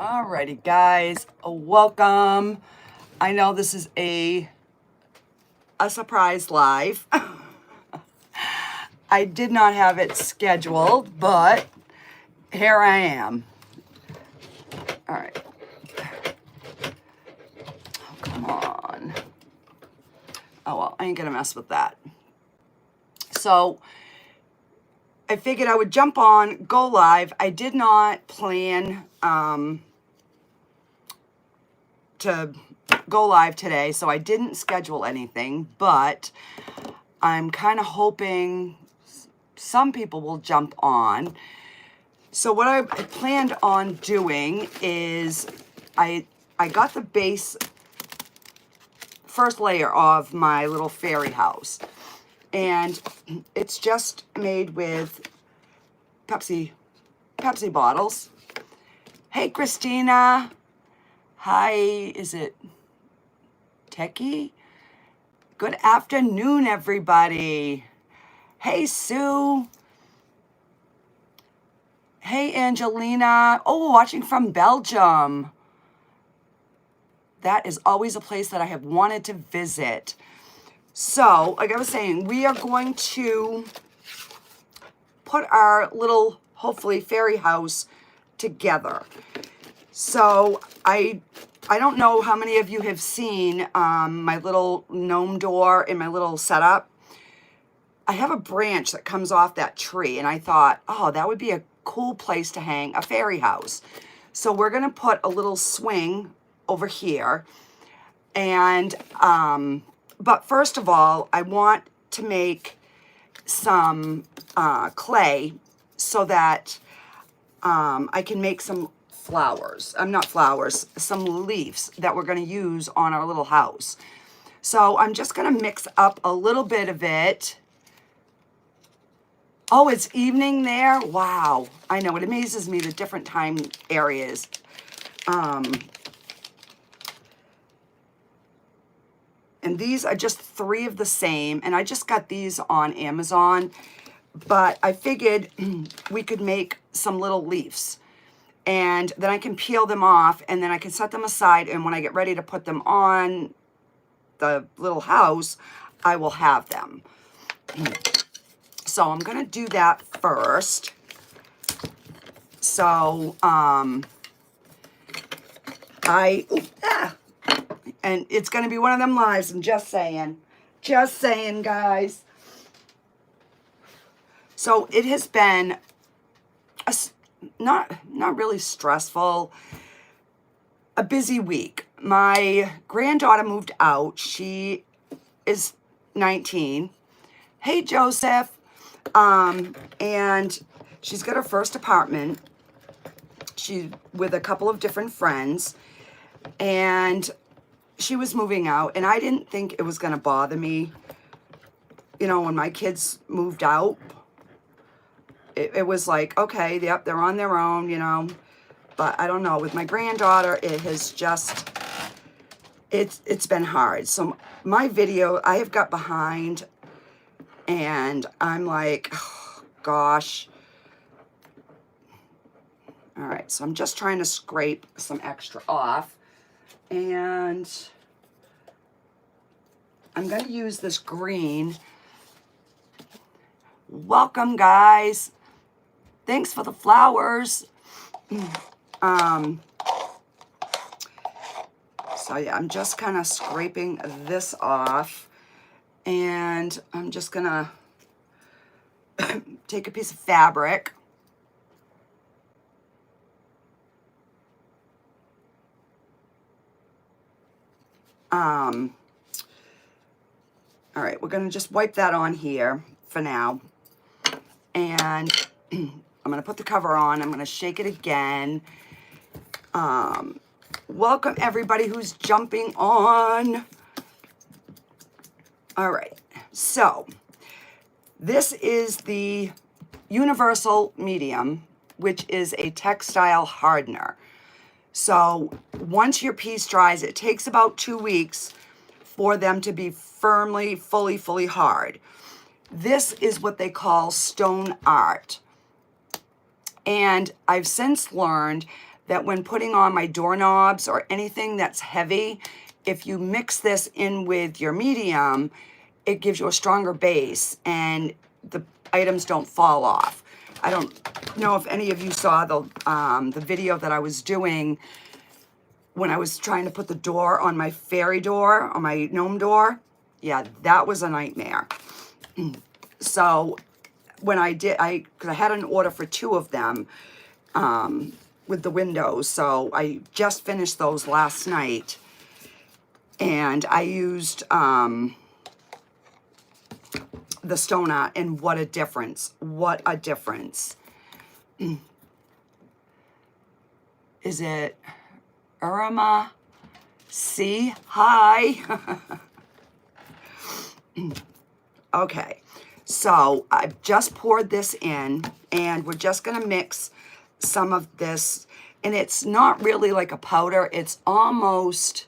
Alrighty, guys, welcome. I know this is a surprise live. I did not have it scheduled, but here I am. All right. Oh, come on. Oh, well, I ain't gonna mess with that. So I figured I would jump on, go live. I did not plan to go live today, so I didn't schedule anything, but I'm kind of hoping some people will jump on. So what I planned on doing is I got the base first layer of my little fairy house, and it's just made with Pepsi bottles. Hey, Christina. Hi, is it Techie? Good afternoon, everybody. Hey, Sue. Hey, Angelina. Oh, watching from Belgium. That is always a place that I have wanted to visit. So, like I was saying, we are going to put our little, hopefully, fairy house together. So, I don't know how many of you have seen my little gnome door in my little setup. I have a branch that comes off that tree, and I thought, oh, that would be a cool place to hang a fairy house. So we're going to put a little swing over here. And, but first of all, I want to make some clay so that I can make some flowers. Not flowers, some leaves that we're going to use on our little house. So I'm just going to mix up a little bit of it. Oh, it's evening there? Wow. I know, it amazes me the different time areas. And these are just 3 of the same, and I just got these on Amazon, but I figured we could make some little leaves, and then I can peel them off, and then I can set them aside, and when I get ready to put them on the little house, I will have them. So I'm going to do that first. So, and it's going to be one of them lives, I'm just saying. Just saying, guys. So it has been not really stressful, a busy week. My granddaughter moved out. She is 19. Hey, Joseph. And she's got her first apartment. She's with a couple of different friends, and she was moving out, and I didn't think it was going to bother me. You know, when my kids moved out, it was like, okay, yep, they're on their own, you know. But I don't know, with my granddaughter, it has just, it's been hard. So my video, I have got behind, and I'm like, oh, gosh. All right, so I'm just trying to scrape some extra off. And I'm going to use this green. Welcome, guys. Thanks for the flowers. So yeah, I'm just kind of scraping this off. And I'm just going to take a piece of fabric. All right, we're going to just wipe that on here for now. And I'm going to put the cover on. I'm going to shake it again. Welcome, everybody who's jumping on. All right, so this is the Universal Medium, which is a textile hardener. So once your piece dries, it takes about 2 weeks for them to be firmly, fully hard. This is what they call stone art. And I've since learned that when putting on my doorknobs or anything that's heavy, if you mix this in with your medium, it gives you a stronger base and the items don't fall off. I don't know if any of you saw the video that I was doing when I was trying to put the door on my fairy door, on my gnome door. Yeah, that was a nightmare. So when I did, because I had an order for 2 of them with the windows, so I just finished those last night, and I used the stone art, and what a difference. What a difference. Is it Irma C? Hi. Okay, so I've just poured this in, and we're just gonna mix some of this, and it's not really like a powder, it's almost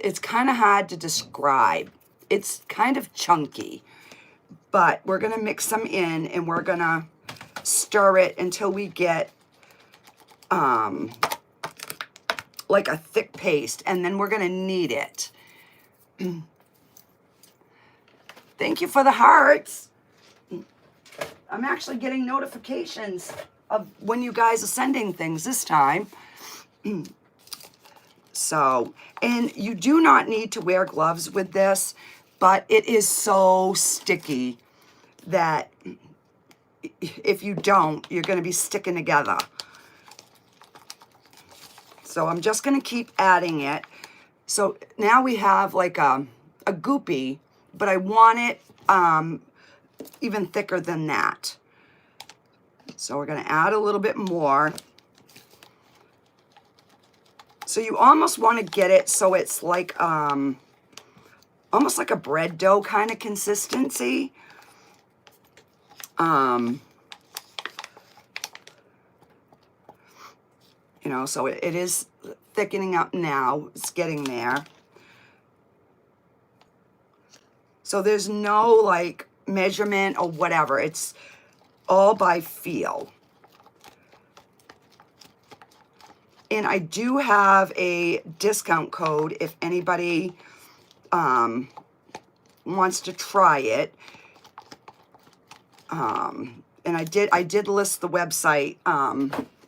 it's kind of hard to describe. It's kind of chunky, but we're gonna mix some in, and we're gonna stir it until we get like a thick paste, and then we're gonna knead it. Thank you for the hearts. I'm actually getting notifications of when you guys are sending things this time. So, and you do not need to wear gloves with this, but it is so sticky that if you don't, you're going to be sticking together. So I'm just going to keep adding it. So now we have like a goopy, but I want it even thicker than that. So we're going to add a little bit more. So you almost want to get it so it's like almost like a bread dough kind of consistency. You know, so it is thickening up now. It's getting there. So there's no like measurement or whatever. It's all by feel. And I do have a discount code if anybody wants to try it. And I did list the website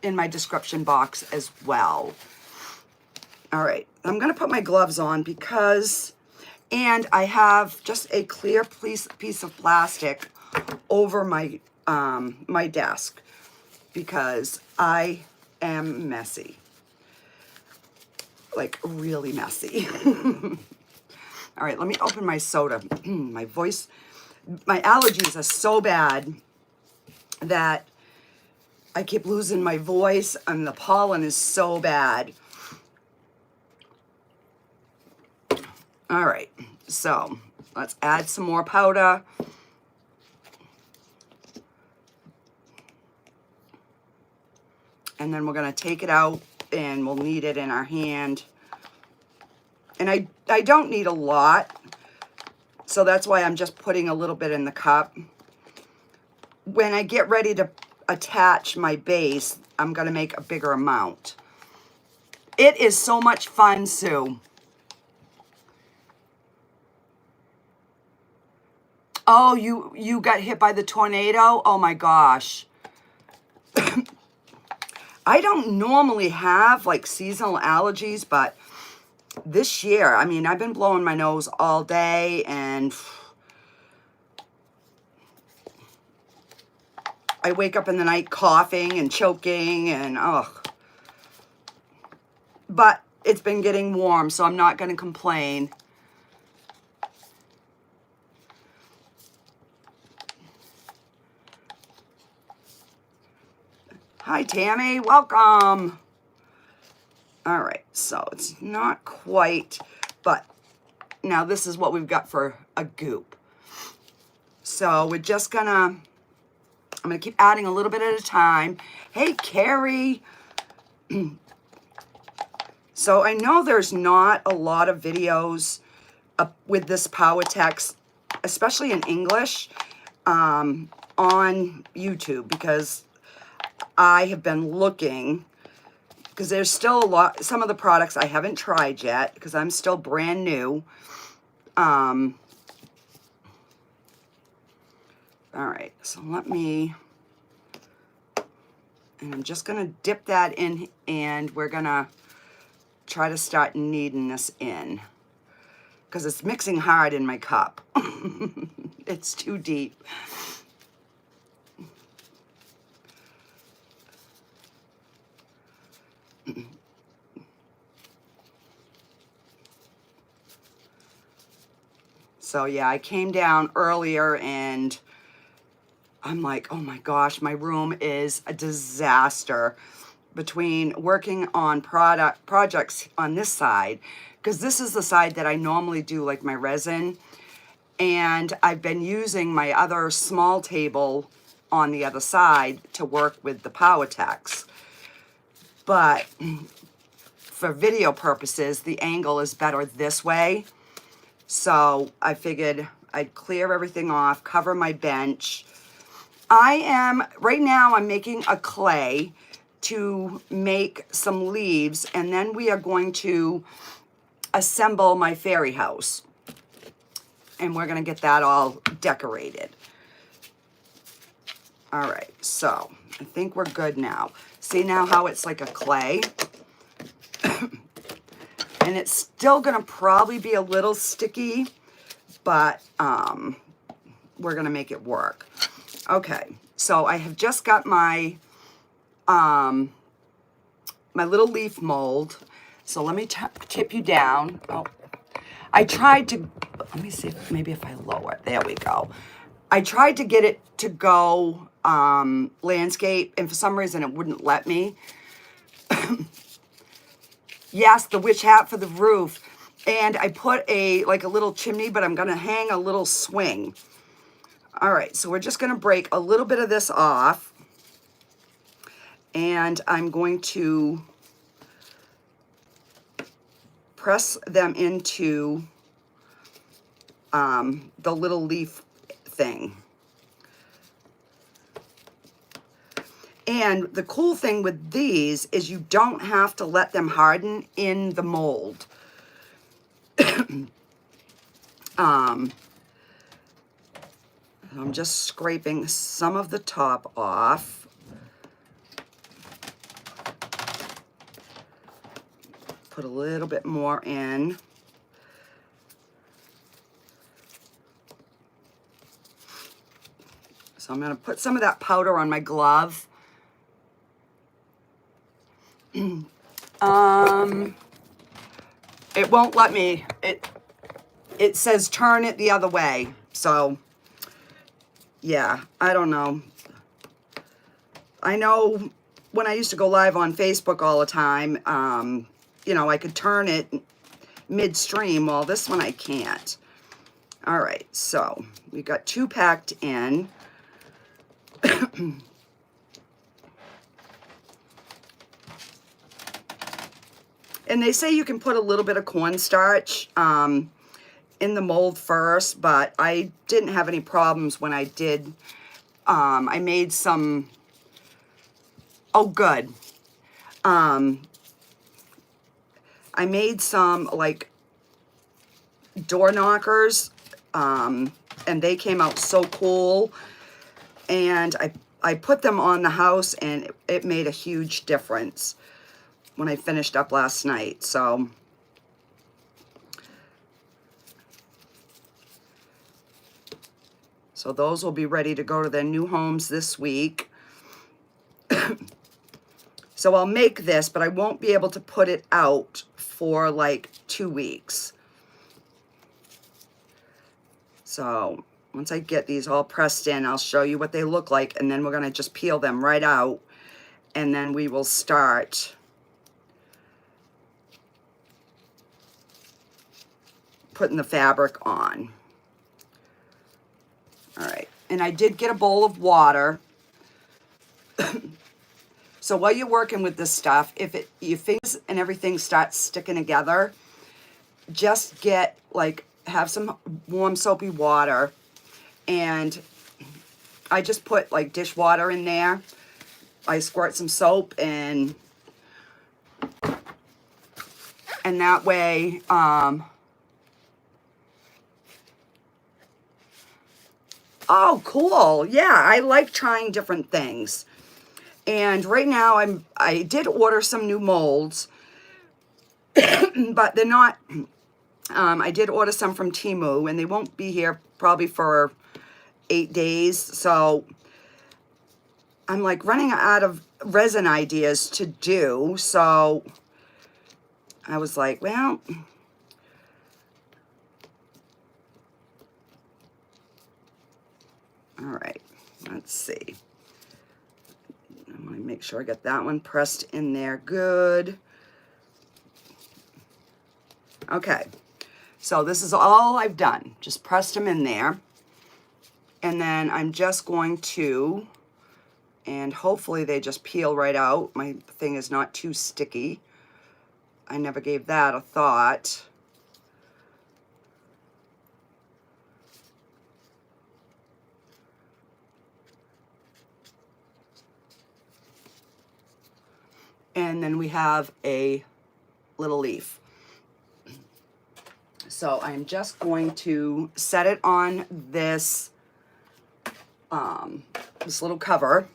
in my description box as well. All right, I'm gonna put my gloves on because, and I have just a clear piece of plastic over my my desk because I am messy, like really messy. All right, let me open my soda. My voice, my allergies are so bad that I keep losing my voice, and the pollen is so bad. All right, so let's add some more powder. And then we're gonna take it out and we'll knead it in our hand. And I don't need a lot, so that's why I'm just putting a little bit in the cup. When I get ready to attach my base, I'm gonna make a bigger amount. It is so much fun, Sue. Oh, you got hit by the tornado? Oh my gosh. I don't normally have like seasonal allergies, but this year, I mean, I've been blowing my nose all day, and I wake up in the night coughing and choking, and ugh. But it's been getting warm, so I'm not going to complain. Hi, Tammy. Welcome. All right, so it's not quite, but now this is what we've got for a goop. So we're just gonna, I'm gonna keep adding a little bit at a time. Hey, Carrie. So I know there's not a lot of videos with this Power Text, especially in English. on YouTube because I have been looking, because there's still a lot, some of the products I haven't tried yet because I'm still brand new. All right, so let me, and I'm just gonna dip that in, and we're gonna try to start kneading this in because it's mixing hard in my cup. It's too deep. So yeah, I came down earlier and I'm like, oh my gosh, my room is a disaster between working on projects on this side, because this is the side that I normally do like my resin, and I've been using my other small table on the other side to work with the PowerTex. But for video purposes, the angle is better this way. So I figured I'd clear everything off, cover my bench. Right now I'm making a clay to make some leaves, and then we are going to assemble my fairy house. And we're gonna get that all decorated. All right, so I think we're good now. See now how it's like a clay? And it's still gonna probably be a little sticky, but we're gonna make it work. Okay, so I have just got my my little leaf mold. So let me tip you down. Oh, I tried to, let me see, maybe if I lower it, there we go. I tried to get it to go landscape, and for some reason it wouldn't let me. Yes, the witch hat for the roof. And I put like a little chimney, but I'm gonna hang a little swing. All right, so we're just gonna break a little bit of this off, and I'm going to press them into the little leaf thing. And the cool thing with these is you don't have to let them harden in the mold. I'm just scraping some of the top off. Put a little bit more in. So I'm going to put some of that powder on my glove. It won't let me. It says turn it the other way. So yeah, I don't know. I know when I used to go live on Facebook all the time, you know, I could turn it midstream. Well, this one I can't. All right, so we got 2 packed in. And they say you can put a little bit of cornstarch in the mold first, but I didn't have any problems when I did. I made some, oh good. I made some like door knockers, and they came out so cool. And I put them on the house, and it made a huge difference when I finished up last night. So those will be ready to go to their new homes this week. So I'll make this, but I won't be able to put it out for like 2 weeks. So once I get these all pressed in, I'll show you what they look like, and then we're gonna just peel them right out, and then we will start putting the fabric on. All right, and I did get a bowl of water. So while you're working with this stuff, if your fingers and everything starts sticking together, just get like, have some warm soapy water and I just put like dishwater in there. I squirt some soap and that way, oh, cool. Yeah, I like trying different things. And right now I did order some new molds, but they're not, I did order some from Temu and they won't be here probably for 8 days. So I'm like running out of resin ideas to do. So I was like, well, all right, let's see. I want to make sure I get that one pressed in there good. Okay, so this is all I've done. Just pressed them in there. And then I'm just going to, and hopefully they just peel right out. My thing is not too sticky. I never gave that a thought. And then we have a little leaf. So I'm just going to set it on this, this little cover.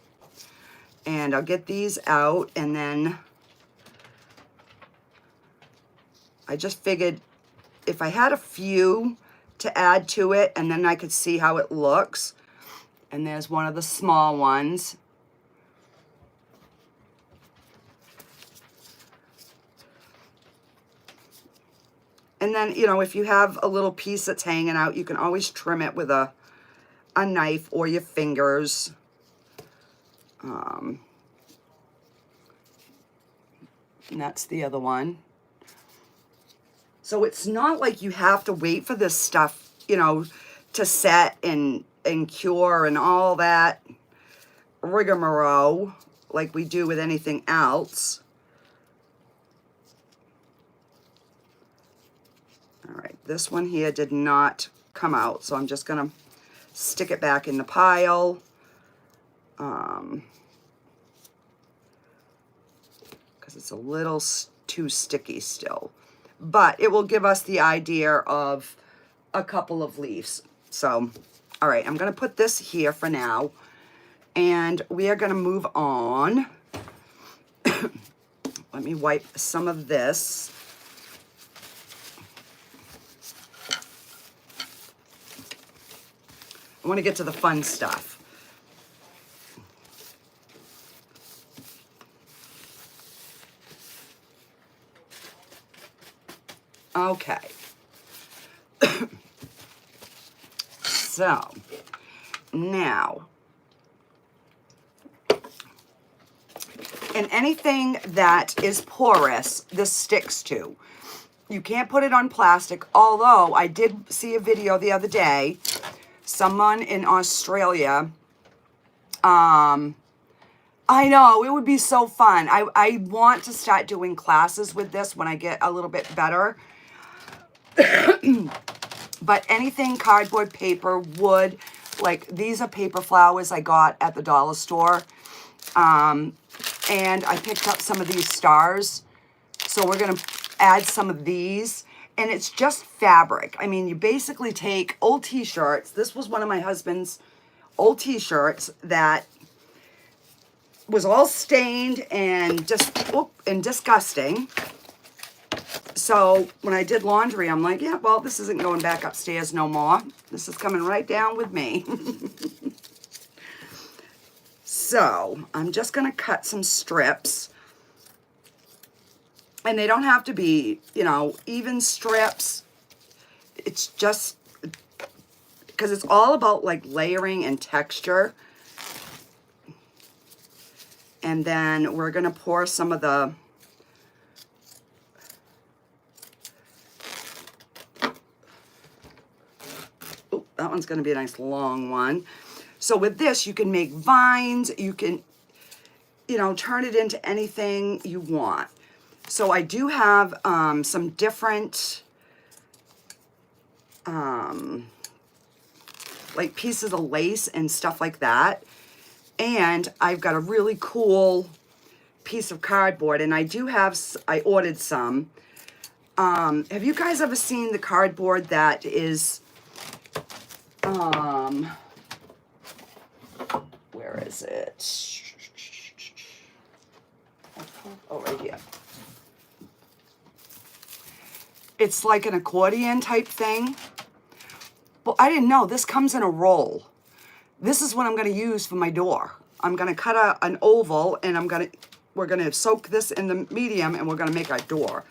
And I'll get these out, and then I just figured if I had a few to add to it, and then I could see how it looks. And there's one of the small ones. And then, you know, if you have a little piece that's hanging out, you can always trim it with a knife or your fingers. And that's the other one. So it's not like you have to wait for this stuff, you know, to set and cure and all that rigmarole like we do with anything else. All right, this one here did not come out, so I'm just gonna stick it back in the pile. Because it's a little too sticky still. But it will give us the idea of a couple of leaves. So, all right, I'm gonna put this here for now. And we are gonna move on. Let me wipe some of this. I want to get to the fun stuff. Okay. So, now, and anything that is porous, this sticks to. You can't put it on plastic, although I did see a video the other day, someone in Australia, I know, it would be so fun. I want to start doing classes with this when I get a little bit better. But anything cardboard, paper, wood, like these are paper flowers I got at the dollar store. And I picked up some of these stars. So we're going to add some of these. And it's just fabric. I mean, you basically take old t-shirts. This was one of my husband's old t-shirts that was all stained and just and disgusting. So when I did laundry, I'm like, yeah, well, this isn't going back upstairs no more. This is coming right down with me. So I'm just going to cut some strips. And they don't have to be, you know, even strips. It's just because it's all about like layering and texture. And then we're going to pour some of the that one's going to be a nice long one. So with this, you can make vines. You can, you know, turn it into anything you want. So I do have some different, like pieces of lace and stuff like that. And I've got a really cool piece of cardboard, and I ordered some. Have you guys ever seen the cardboard that is, where is it? Oh, right here. It's like an accordion type thing. Well, I didn't know this comes in a roll. This is what I'm going to use for my door. I'm going to cut an oval, and we're going to soak this in the medium, and we're going to make our door.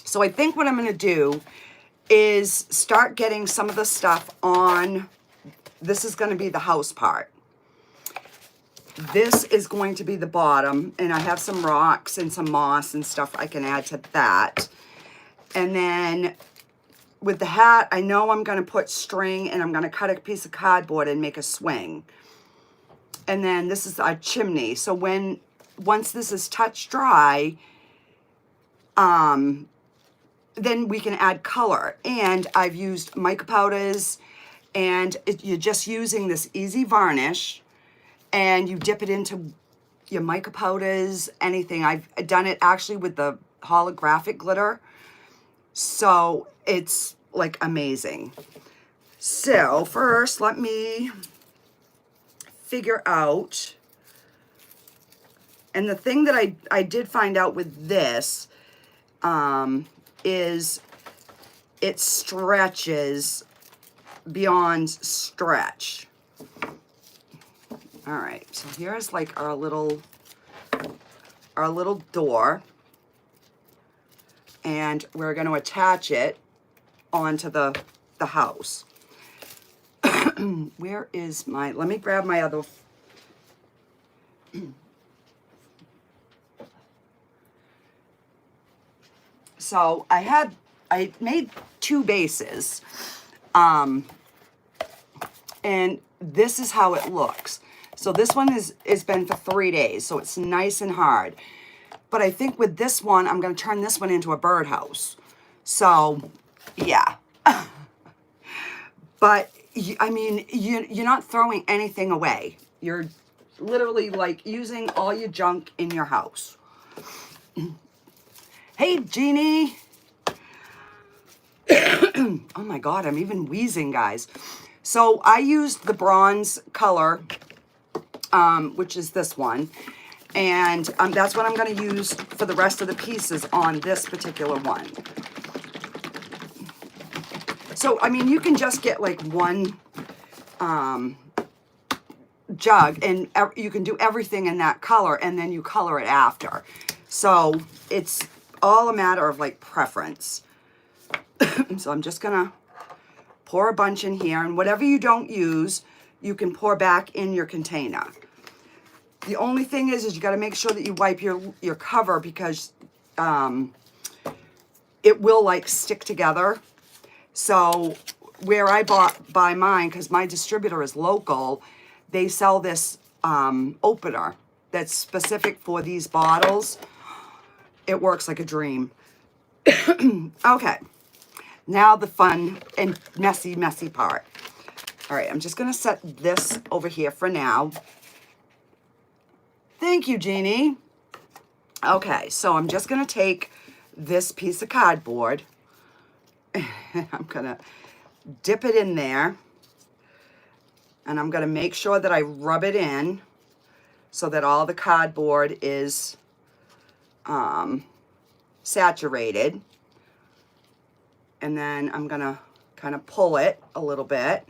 So I think what I'm going to do is start getting some of the stuff on. This is going to be the house part. This is going to be the bottom, and I have some rocks and some moss and stuff I can add to that. And then with the hat, I know I'm going to put string, and I'm going to cut a piece of cardboard and make a swing. And then this is our chimney. So once this is touch dry, then we can add color. And I've used mica powders, and you're just using this easy varnish, and you dip it into your mica powders, anything. I've done it actually with the holographic glitter. So it's like amazing. So first, let me figure out, and the thing that I did find out with this is it stretches beyond stretch. All right, so here's like our little door, and we're going to attach it onto the house. Where is let me grab my other, so I made 2 bases, and this is how it looks. So this one is been for 3 days, so it's nice and hard. But I think with this one, I'm going to turn this one into a birdhouse. So, yeah. But, I mean, you're not throwing anything away. You're literally, like, using all your junk in your house. Hey, Jeannie. Oh, my God, I'm even wheezing, guys. So, I used the bronze color, which is this one. And that's what I'm going to use for the rest of the pieces on this particular one. So, I mean, you can just get like one jug, and you can do everything in that color, and then you color it after. So, it's all a matter of like preference. So, I'm just going to pour a bunch in here, and whatever you don't use, you can pour back in your container. The only thing is you got to make sure that you wipe your cover, because it will like stick together. So where I buy mine, because my distributor is local, they sell this opener that's specific for these bottles. It works like a dream. Okay, now the fun and messy part. All right, I'm just going to set this over here for now. Thank you, Jeannie. Okay, so I'm just going to take this piece of cardboard. I'm going to dip it in there. And I'm going to make sure that I rub it in so that all the cardboard is saturated. And then I'm going to kind of pull it a little bit.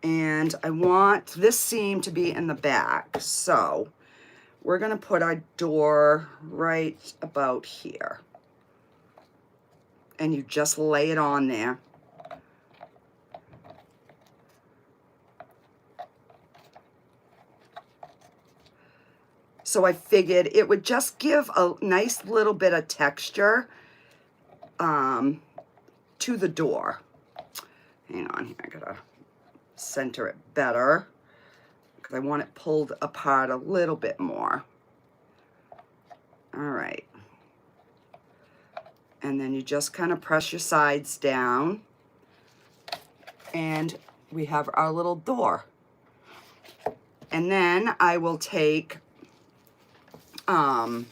And I want this seam to be in the back. So we're going to put our door right about here. And you just lay it on there. So I figured it would just give a nice little bit of texture to the door. Hang on here, I gotta center it better because I want it pulled apart a little bit more. All right. And then you just kind of press your sides down And we have our little door. And then I will take, let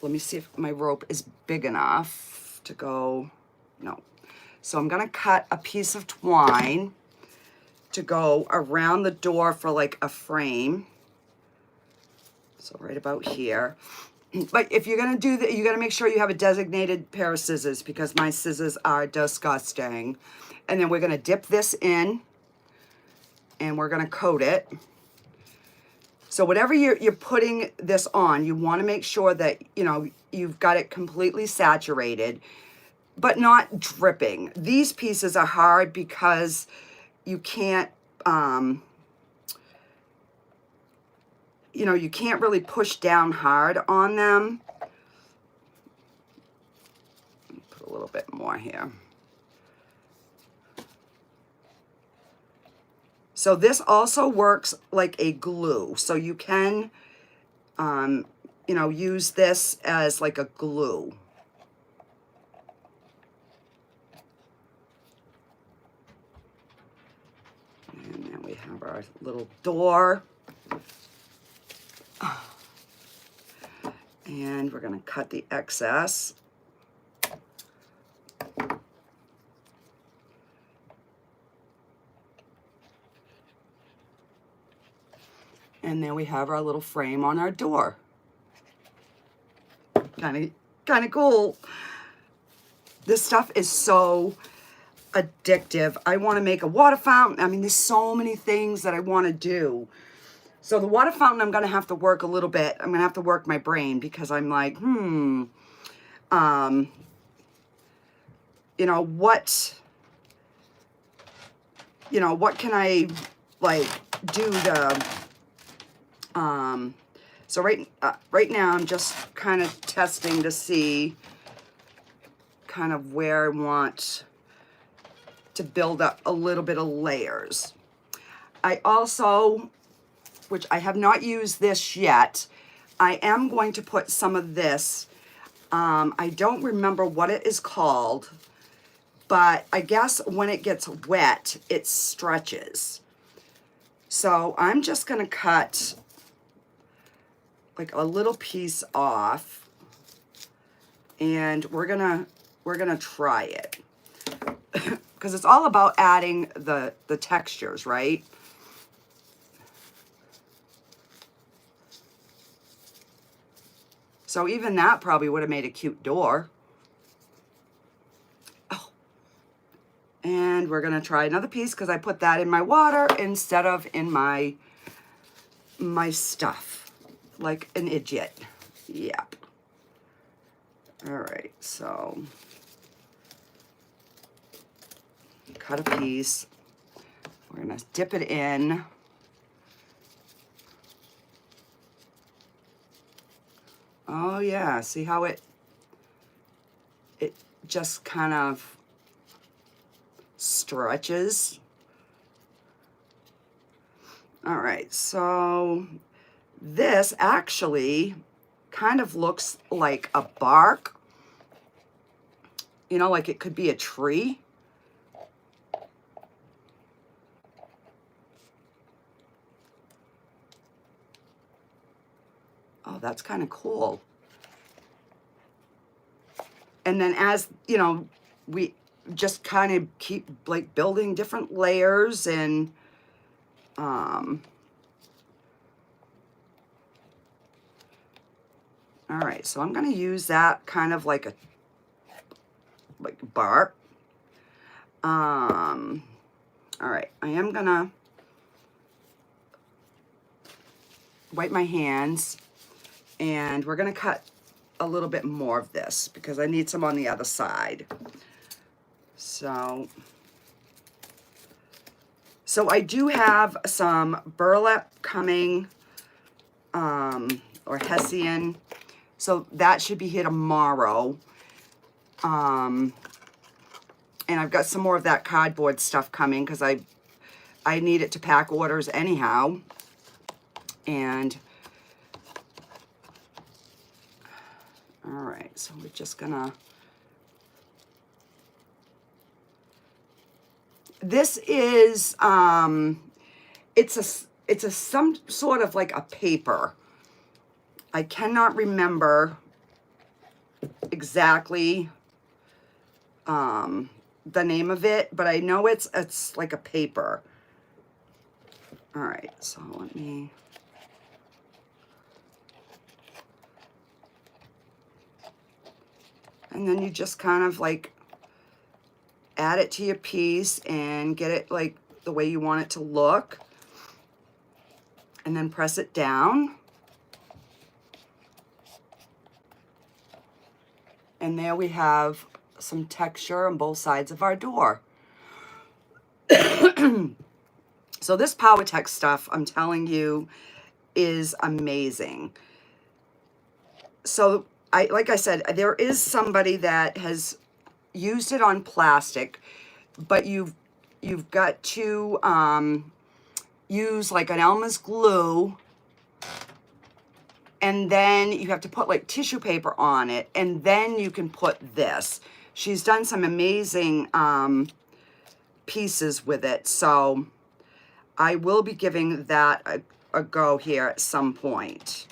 me see if my rope is big enough to go, no. So I'm gonna cut a piece of twine to go around the door for like a frame. So right about here. But if you're gonna do that, you gotta make sure you have a designated pair of scissors because my scissors are disgusting. And then we're gonna dip this in and we're gonna coat it. So whatever you're putting this on, you wanna make sure that, you know, you've got it completely saturated, but not dripping. These pieces are hard because you can't, you know, you can't really push down hard on them. Put a little bit more here. So this also works like a glue. So you can, you know, use this as like a glue. And then we have our little door. And we're going to cut the excess. And then we have our little frame on our door. Kind of cool. This stuff is so addictive. I want to make a water fountain. I mean, there's so many things that I want to do. So the water fountain, I'm going to have to work a little bit. I'm going to have to work my brain because I'm like, you know, what can I like do to, so right now I'm just kind of testing to see kind of where I want to build up a little bit of layers. I also, which I have not used this yet, I am going to put some of this, I don't remember what it is called, but I guess when it gets wet, it stretches. So I'm just gonna cut like a little piece off, and we're gonna try it. Because it's all about adding the textures, right? So even that probably would have made a cute door. Oh. And we're gonna try another piece because I put that in my water instead of in my stuff, like an idiot. Yep. All right, so cut a piece. We're gonna dip it in. Oh yeah, see how it just kind of stretches. All right, so this actually kind of looks like a bark. You know, like it could be a tree. Oh, that's kind of cool. And then as, you know, we just kind of keep like building different layers and all right, so I'm going to use that kind of like a bark. All right, I am going to wipe my hands, and we're going to cut a little bit more of this because I need some on the other side. So I do have some burlap coming, or Hessian. So that should be here tomorrow. And I've got some more of that cardboard stuff coming because I need it to pack orders anyhow. And all right, so we're just gonna This is, it's a some sort of like a paper. I cannot remember exactly the name of it, but I know it's like a paper. All right, so let me, and then you just kind of like add it to your piece and get it like the way you want it to look, and then press it down. And there we have some texture on both sides of our door. So this PowerTech stuff, I'm telling you, is amazing. So like I said, there is somebody that has used it on plastic, but you've got to use like an Elmer's glue, and then you have to put like tissue paper on it, and then you can put this. She's done some amazing pieces with it, so I will be giving that a go here at some point.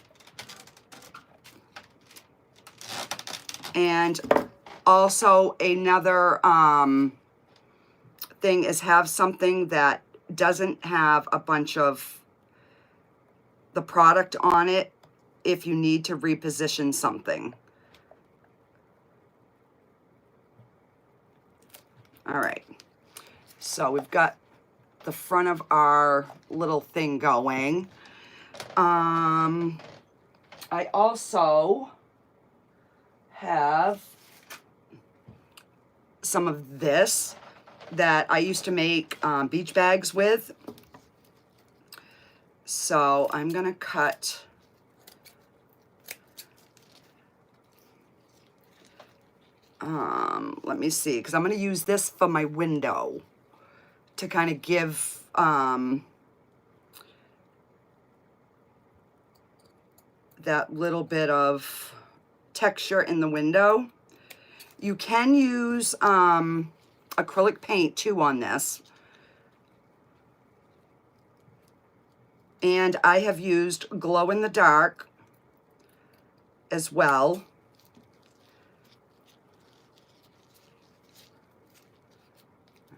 And also another thing is have something that doesn't have a bunch of the product on it if you need to reposition something. All right, so we've got the front of our little thing going. I also have some of this that I used to make beach bags with. So I'm gonna cut let me see, because I'm going to use this for my window to kind of give that little bit of texture in the window. You can use acrylic paint too on this. And I have used glow in the dark as well.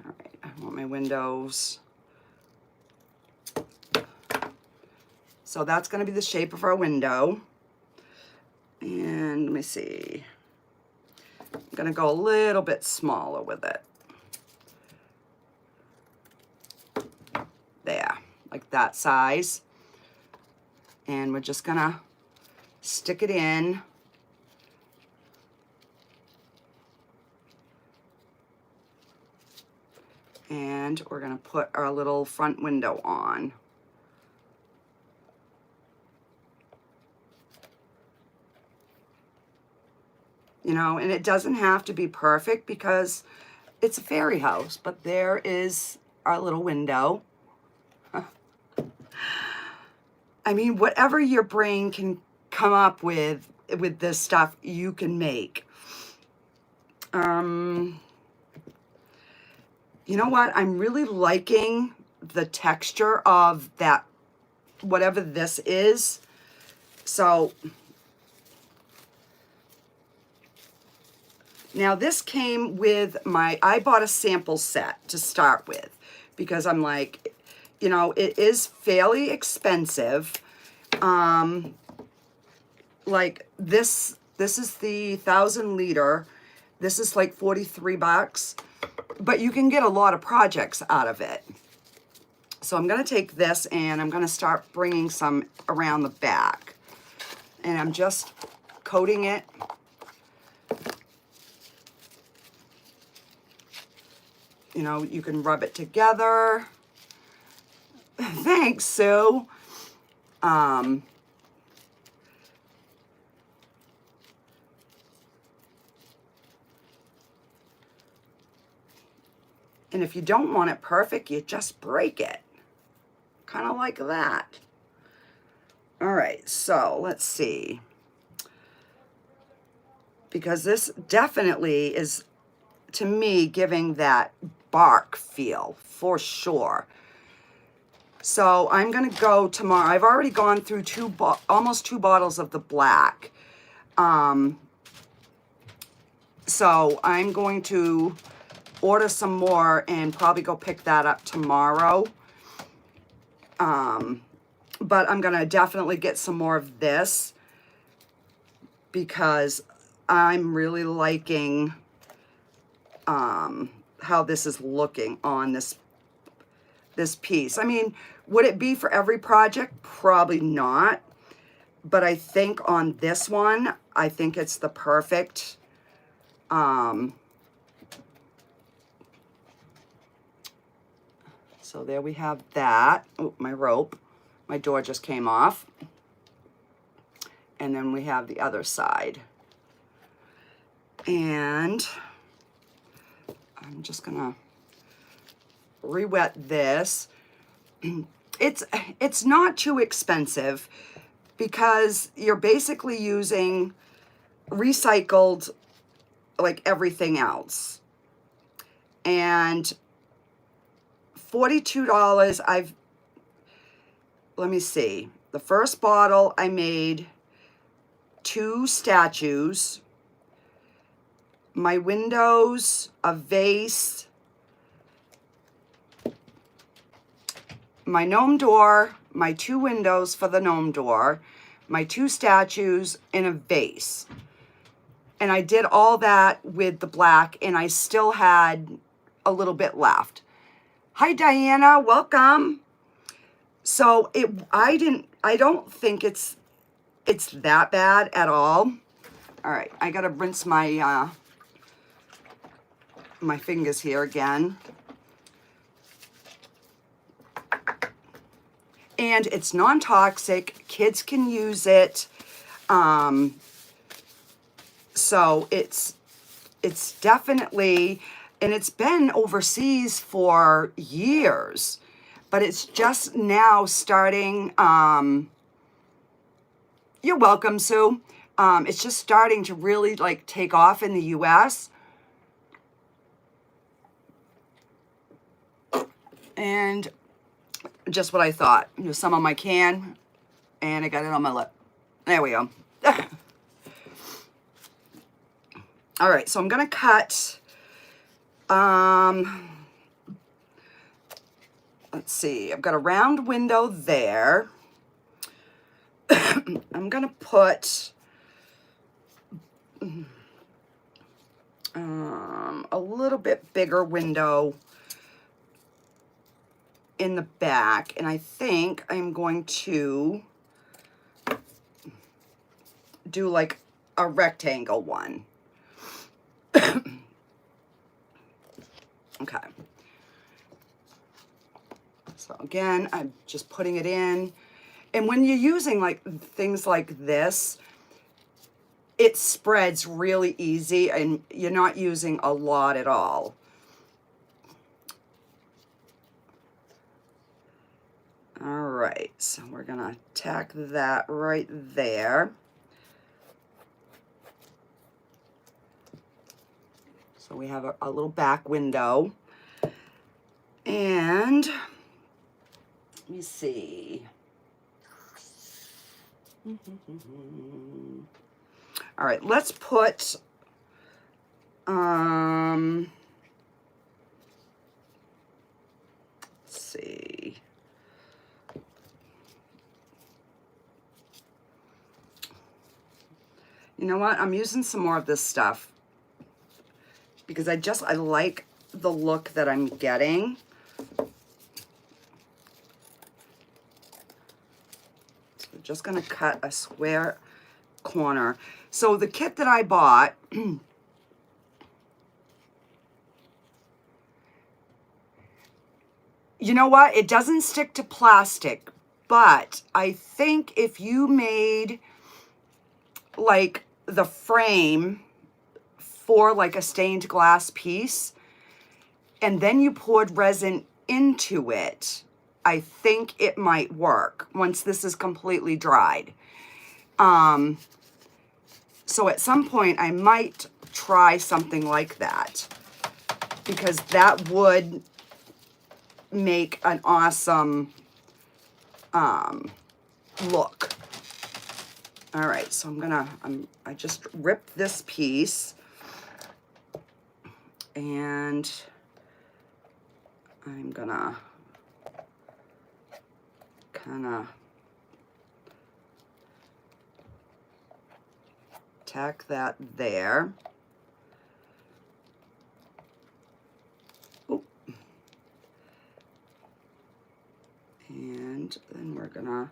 All right, I want my windows. So that's going to be the shape of our window. And let me see. I'm going to go a little bit smaller with it. There, like that size. And we're just going to stick it in. And we're going to put our little front window on. You know, and it doesn't have to be perfect because it's a fairy house, but there is our little window. I mean, whatever your brain can come up with this stuff, you can make. You know what? I'm really liking the texture of that, whatever this is. So now this came with I bought a sample set to start with because I'm like, you know, it is fairly expensive. Like this is the 1,000 liter. This is like 43 bucks, but you can get a lot of projects out of it. So I'm going to take this and I'm going to start bringing some around the back. And I'm just coating it. You know, you can rub it together. Thanks, Sue. And if you don't want it perfect, you just break it. Kind of like that. All right, so let's see. Because this definitely is, to me, giving that bark feel for sure. So I'm going to go tomorrow. I've already gone through almost 2 bottles of the black. So I'm going to order some more and probably go pick that up tomorrow. But I'm going to definitely get some more of this because I'm really liking how this is looking on this piece. I mean, would it be for every project? Probably not. But I think on this one, I think it's the perfect so there we have that. Oh, my rope. My door just came off. And then we have the other side. And I'm just gonna re-wet this. It's not too expensive because you're basically using recycled like everything else. And $42, let me see. The first bottle I made 2 statues, my windows, a vase, my gnome door, my 2 windows for the gnome door, my 2 statues, and a vase. And I did all that with the black, and I still had a little bit left. Hi, Diana, welcome. So I don't think it's that bad at all. All right, I gotta rinse my my fingers here again. And it's non-toxic, kids can use it. So it's definitely, and it's been overseas for years, but it's just now starting, you're welcome, Sue. It's just starting to really like take off in the US. And just what I thought. There's some on my can, and I got it on my lip. There we go. All right, so I'm gonna cut, let's see, I've got a round window there. I'm gonna put a little bit bigger window in the back, and I think I'm going to do like a rectangle one. Okay. So again, I'm just putting it in. And when you're using like things like this, it spreads really easy and you're not using a lot at all. All right, so we're gonna tack that right there. So we have a little back window. And let me see. All right, let's put let's see. You know what? I'm using some more of this stuff because I like the look that I'm getting. So we're just gonna cut a square corner. So the kit that I bought, you know what? It doesn't stick to plastic, but I think if you made like the frame for like a stained glass piece and then you poured resin into it, I think it might work once this is completely dried. So at some point I might try something like that because that would make an awesome look. All right, so I just ripped this piece, and I'm gonna kind of tack that there. Oop. And then we're gonna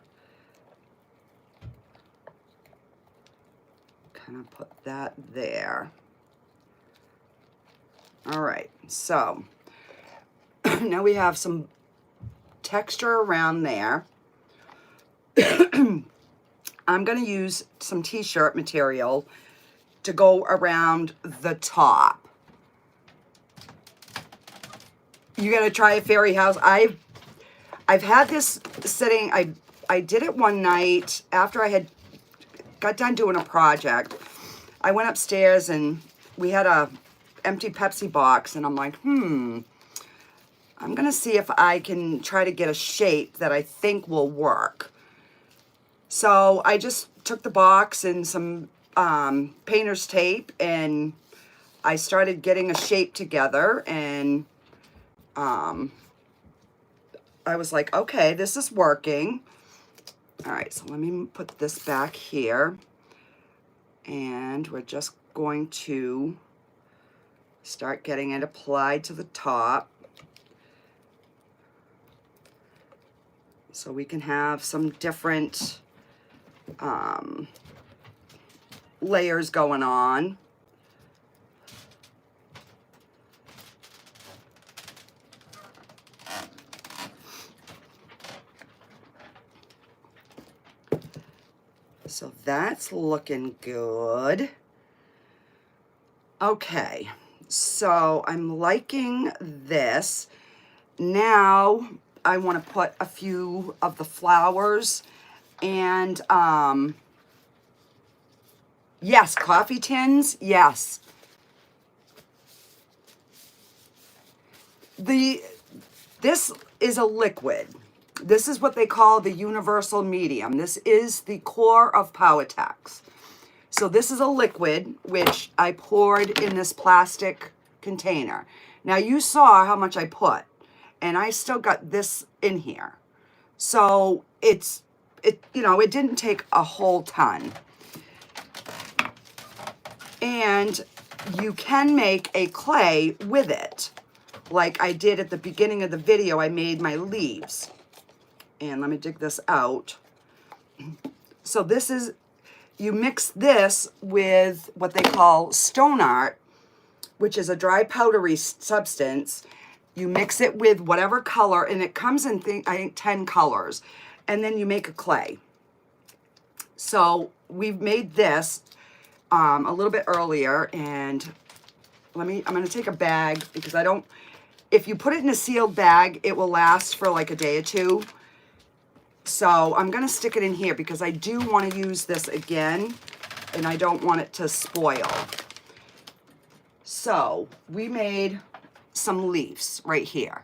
kind of put that there. All right, so now we have some texture around there. I'm going to use some t-shirt material to go around the top. You got to try a fairy house. I've had this sitting. I did it one night after I had got done doing a project. I went upstairs and we had a empty Pepsi box, and I'm like, I'm going to see if I can try to get a shape that I think will work. So I just took the box and some painter's tape, and I started getting a shape together, and I was like, okay, this is working. All right, so let me put this back here, and we're just going to start getting it applied to the top so we can have some different layers going on. So that's looking good. Okay, so I'm liking this. Now I want to put a few of the flowers and yes, coffee tins, yes. This is a liquid. This is what they call the universal medium. This is the core of Powertex. So this is a liquid, which I poured in this plastic container. Now you saw how much I put, and I still got this in here. So it didn't take a whole ton. And you can make a clay with it. Like I did at the beginning of the video, I made my leaves. And let me dig this out. So this is, you mix this with what they call stone art, which is a dry powdery substance. You mix it with whatever color, and it comes in, I think, 10 colors. And then you make a clay. So we've made this a little bit earlier, and I'm going to take a bag because if you put it in a sealed bag, it will last for like a day or two. So I'm going to stick it in here because I do want to use this again, and I don't want it to spoil. So we made some leaves right here.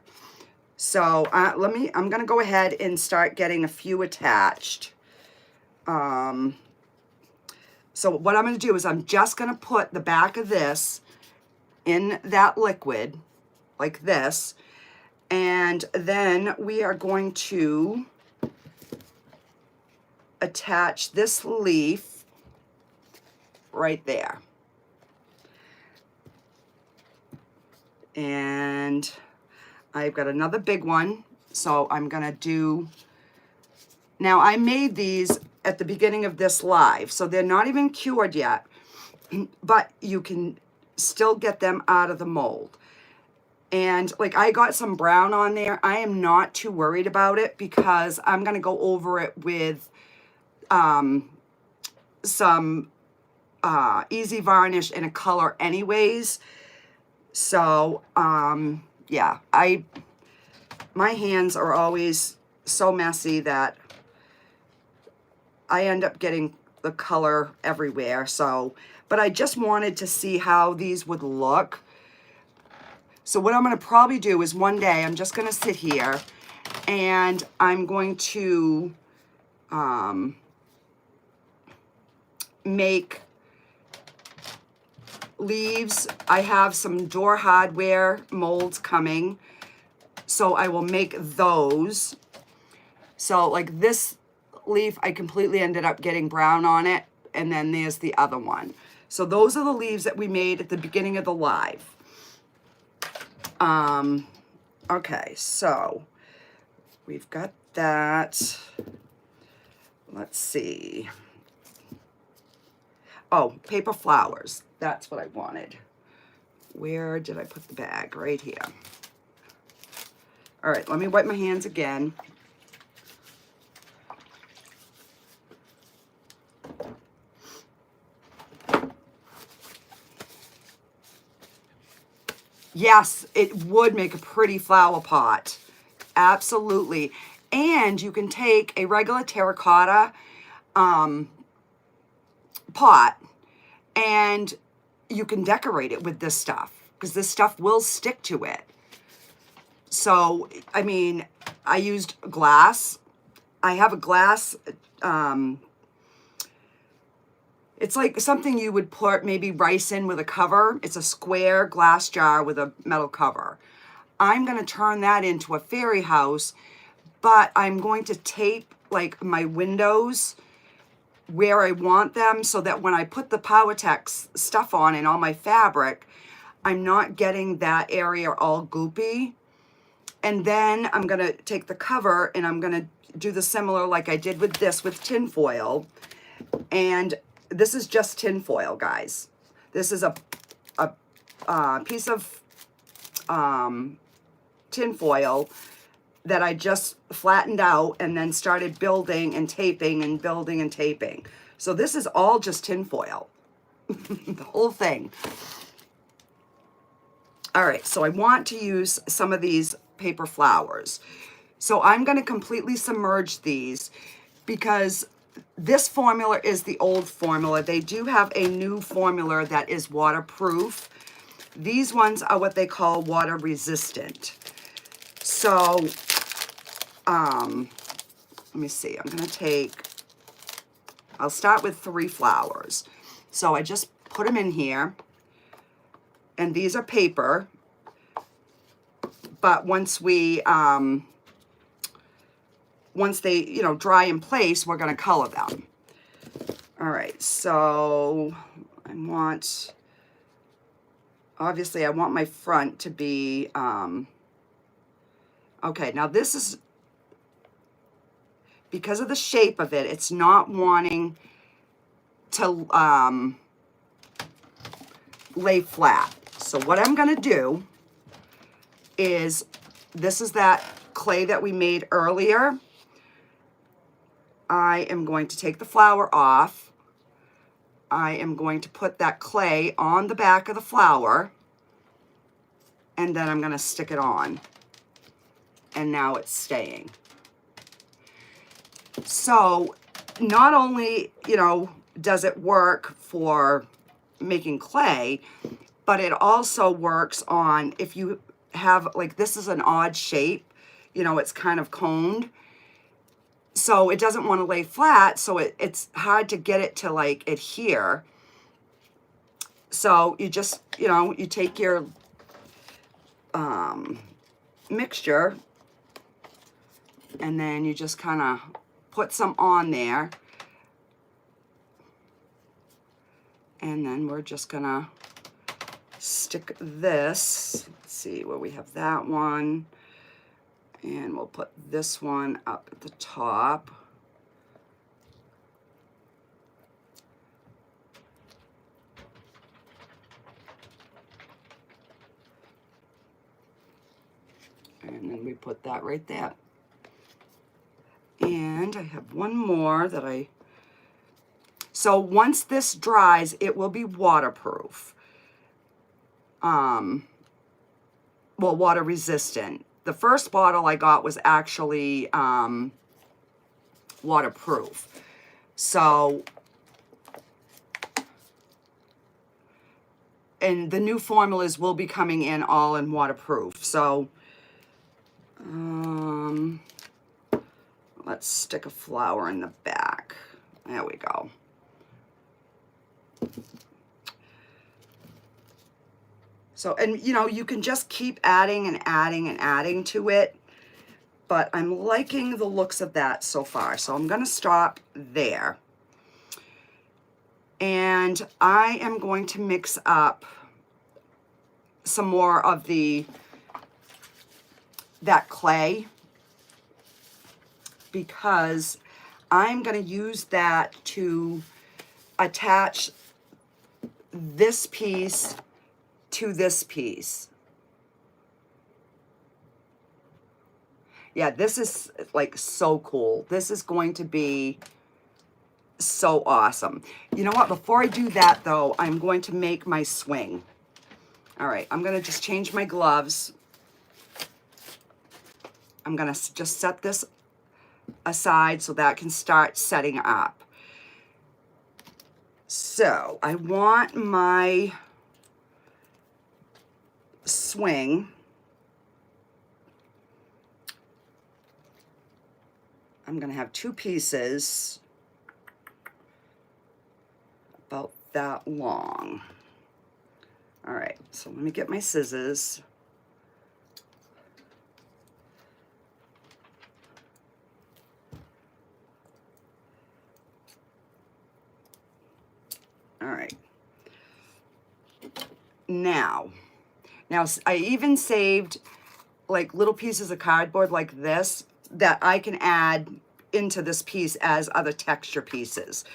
So I'm going to go ahead and start getting a few attached. So what I'm going to do is I'm just going to put the back of this in that liquid like this, and then we are going to attach this leaf right there. And I've got another big one, so I'm gonna do, now I made these at the beginning of this live, so they're not even cured yet, but you can still get them out of the mold. And like I got some brown on there. I am not too worried about it because I'm gonna go over it with some easy varnish in a color anyways. So yeah, my hands are always so messy that I end up getting the color everywhere. So, but I just wanted to see how these would look. So what I'm going to probably do is one day I'm just going to sit here and I'm going to make leaves. I have some door hardware molds coming, so I will make those. So like this leaf, I completely ended up getting brown on it, and then there's the other one. So those are the leaves that we made at the beginning of the live. Okay, so we've got that. Let's see. Oh, paper flowers. That's what I wanted. Where did I put the bag? Right here. All right, let me wipe my hands again. Yes, it would make a pretty flower pot. Absolutely. And you can take a regular terracotta pot and you can decorate it with this stuff because this stuff will stick to it. So, I mean, I used glass. I have a glass, it's like something you would put maybe rice in with a cover. It's a square glass jar with a metal cover. I'm going to turn that into a fairy house, but I'm going to tape like my windows where I want them so that when I put the PowerTex stuff on and all my fabric, I'm not getting that area all goopy. And then I'm going to take the cover and I'm going to do the similar like I did with this with tin foil. And this is just tin foil, guys. This is a piece of tin foil that I just flattened out and then started building and taping and building and taping. So this is all just tin foil, the whole thing. All right, so I want to use some of these paper flowers. So I'm going to completely submerge these because this formula is the old formula. They do have a new formula that is waterproof. These ones are what they call water resistant. So, let me see. I'm going to take, I'll start with 3 flowers. So I just put them in here. And these are paper. But once we, once they, you know, dry in place, we're going to color them. All right, so I want, obviously I want my front to be, okay, now this is, because of the shape of it, it's not wanting to lay flat. So what I'm going to do is, this is that clay that we made earlier. I am going to take the flower off. I am going to put that clay on the back of the flower, and then I'm going to stick it on. And now it's staying. So not only, you know, does it work for making clay, but it also works on, if you have, like, this is an odd shape, you know, it's kind of coned. So it doesn't want to lay flat, so it's hard to get it to like adhere. So you just, you know, you take your mixture and then you just kind of put some on there. And then we're just gonna stick this, let's see where we have that one. And we'll put this one up at the top. And then we put that right there. And I have one more that I, so once this dries, it will be waterproof. Well, water resistant. The first bottle I got was actually waterproof. So and the new formulas will be coming in all in waterproof. So let's stick a flower in the back. There we go. So, and you know, you can just keep adding and adding and adding to it, but I'm liking the looks of that so far. So I'm gonna stop there. And I am going to mix up some more of that clay, because I'm going to use that to attach this piece to this piece. Yeah, this is like so cool. This is going to be so awesome. You know what? Before I do that though, I'm going to make my swing. All right, I'm going to just change my gloves. I'm going to just set this aside so that I can start setting up. So I want my swing. I'm going to have two pieces about that long. All right, so let me get my scissors. All right. Now I even saved like little pieces of cardboard like this that I can add into this piece as other texture pieces.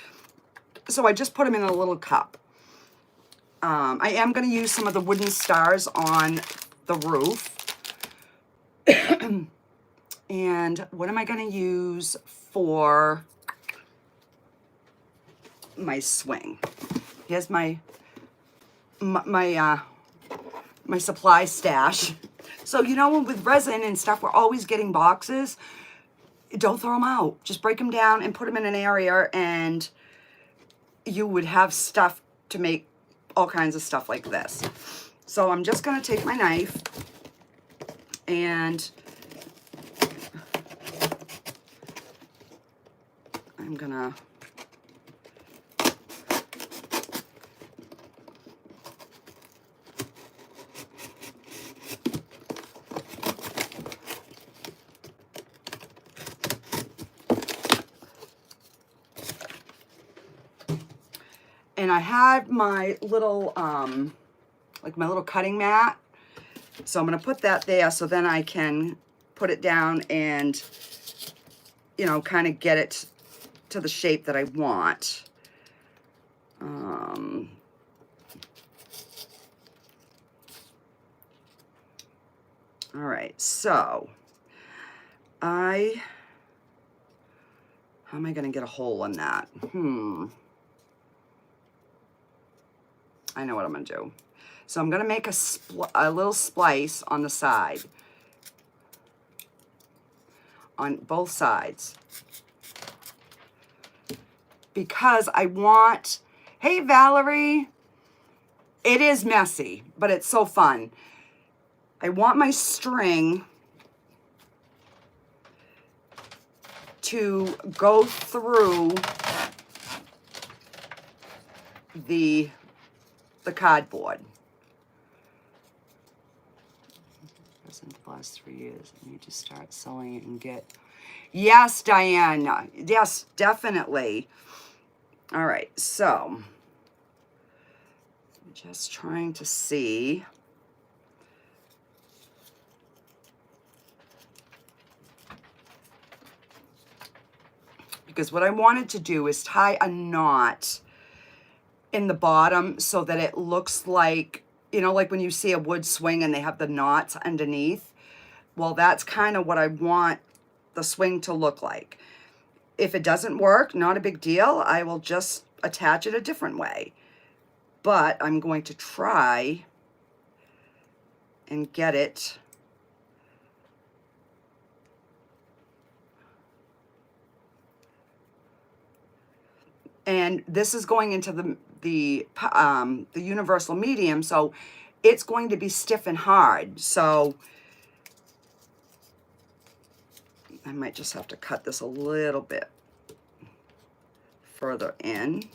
So I just put them in a little cup. I am going to use some of the wooden stars on the roof. And what am I going to use for my swing? Here's my supply stash. So, you know, with resin and stuff, we're always getting boxes. Don't throw them out. Just break them down and put them in an area, and you would have stuff to make all kinds of stuff like this. So I'm just going to take my knife and I'm going to and I had my little, like my little cutting mat. So I'm going to put that there so then I can put it down and, you know, kind of get it to the shape that I want. All right, so how am I going to get a hole in that? I know what I'm going to do. So I'm going to make a little splice on the side, on both sides, because I want, hey Valerie, it is messy, but it's so fun. I want my string to go through the cardboard. Since the last 3 years, I need to start selling it and get. Yes, Diana. Yes, definitely. All right, so I'm just trying to see. Because what I wanted to do is tie a knot in the bottom so that it looks like, you know, like when you see a wood swing and they have the knots underneath. Well, that's kind of what I want the swing to look like. If it doesn't work, not a big deal. I will just attach it a different way. But I'm going to try and get it and this is going into the universal medium, so it's going to be stiff and hard. So I might just have to cut this a little bit further in.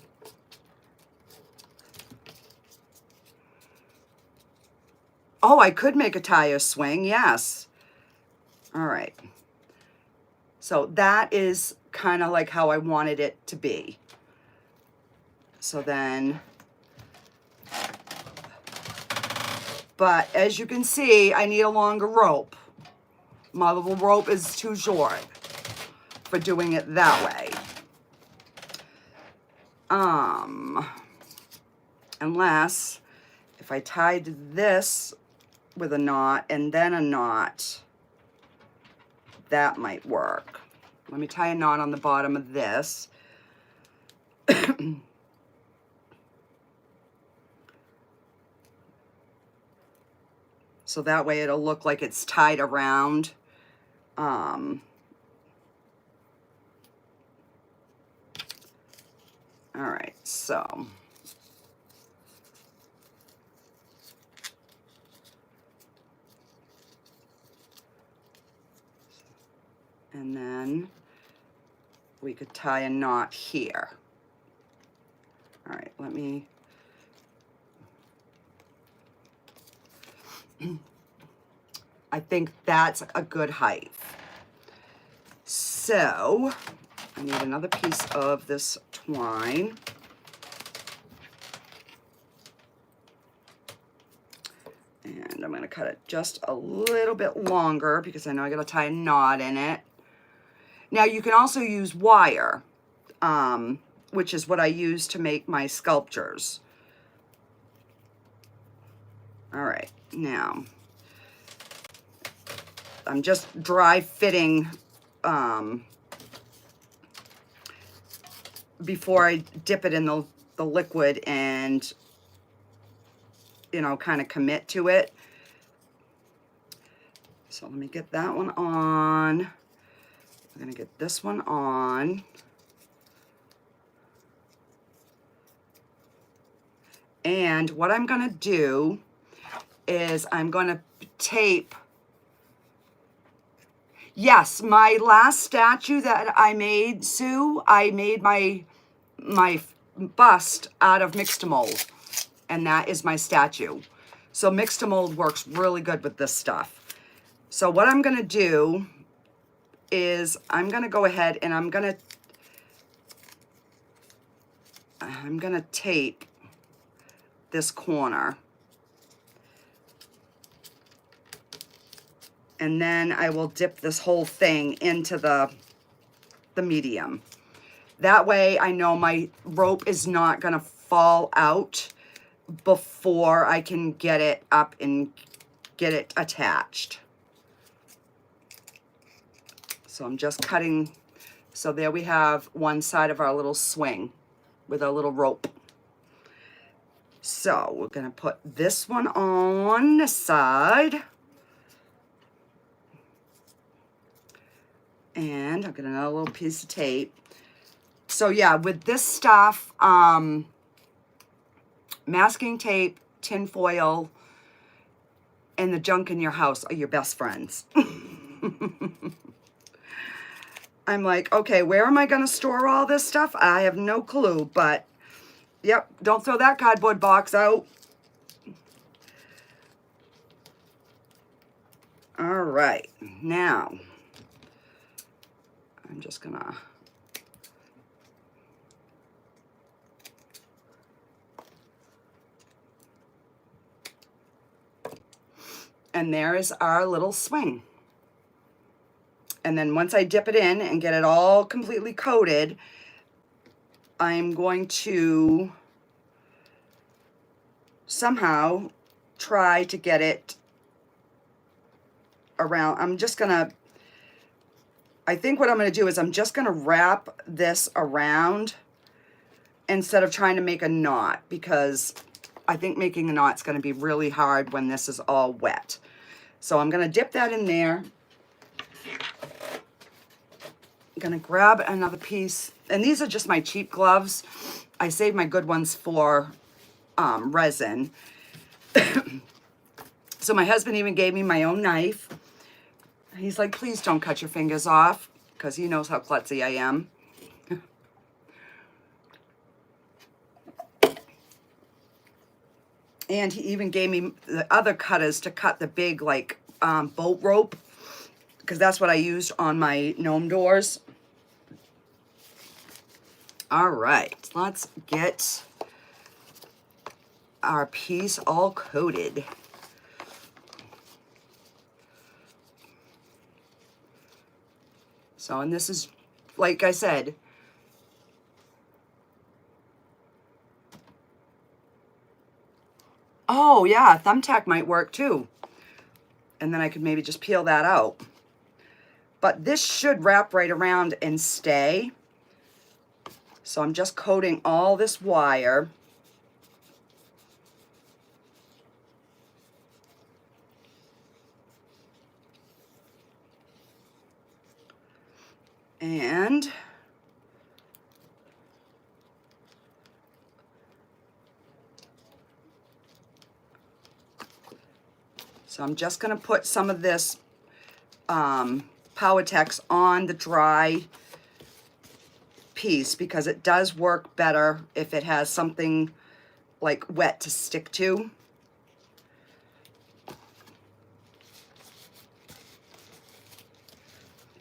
Oh, I could make a tire swing, yes. All right. So that is kind of like how I wanted it to be. So then, but as you can see, I need a longer rope. My little rope is too short for doing it that way. Unless if I tied this with a knot and then a knot, that might work. Let me tie a knot on the bottom of this. So that way it'll look like it's tied around. All right, so. And then we could tie a knot here. All right, let me. I think that's a good height. So I need another piece of this twine. And I'm going to cut it just a little bit longer because I know I got to tie a knot in it. Now you can also use wire, which is what I use to make my sculptures. All right, now I'm just dry fitting before I dip it in the liquid and, you know, kind of commit to it. So let me get that one on. I'm going to get this one on. And what I'm going to do is I'm going to tape. Yes, my last statue that I made, Sue, I made my bust out of mix-to-mold. And that is my statue. So mix-to-mold works really good with this stuff. So what I'm going to do is I'm going to go ahead and I'm going to tape this corner. And then I will dip this whole thing into the medium. That way I know my rope is not going to fall out before I can get it up and get it attached. So I'm just cutting. So there we have one side of our little swing with our little rope. So we're going to put this one on the side. And I'll get another little piece of tape. So yeah, with this stuff, masking tape, tin foil, and the junk in your house are your best friends. I'm like, okay, where am I going to store all this stuff? I have no clue, but yep, don't throw that cardboard box out. All right, now I'm just gonna and there is our little swing. And then once I dip it in and get it all completely coated, I'm going to somehow try to get it around. I think what I'm going to do is I'm just going to wrap this around instead of trying to make a knot, because I think making a knot is going to be really hard when this is all wet. So I'm going to dip that in there. gonna grab another piece, and these are just my cheap gloves. I saved my good ones for resin. So my husband even gave me my own knife. He's like, please don't cut your fingers off, because he knows how klutzy I am. And he even gave me the other cutters to cut the big, like, boat rope, because that's what I used on my gnome doors. All right, let's get our piece all coated. So, and this is, like I said, oh yeah, thumbtack might work too. And then I could maybe just peel that out. But this should wrap right around and stay. So I'm just coating all this wire. And so I'm just going to put some of this Powertex on the dry piece, because it does work better if it has something like wet to stick to.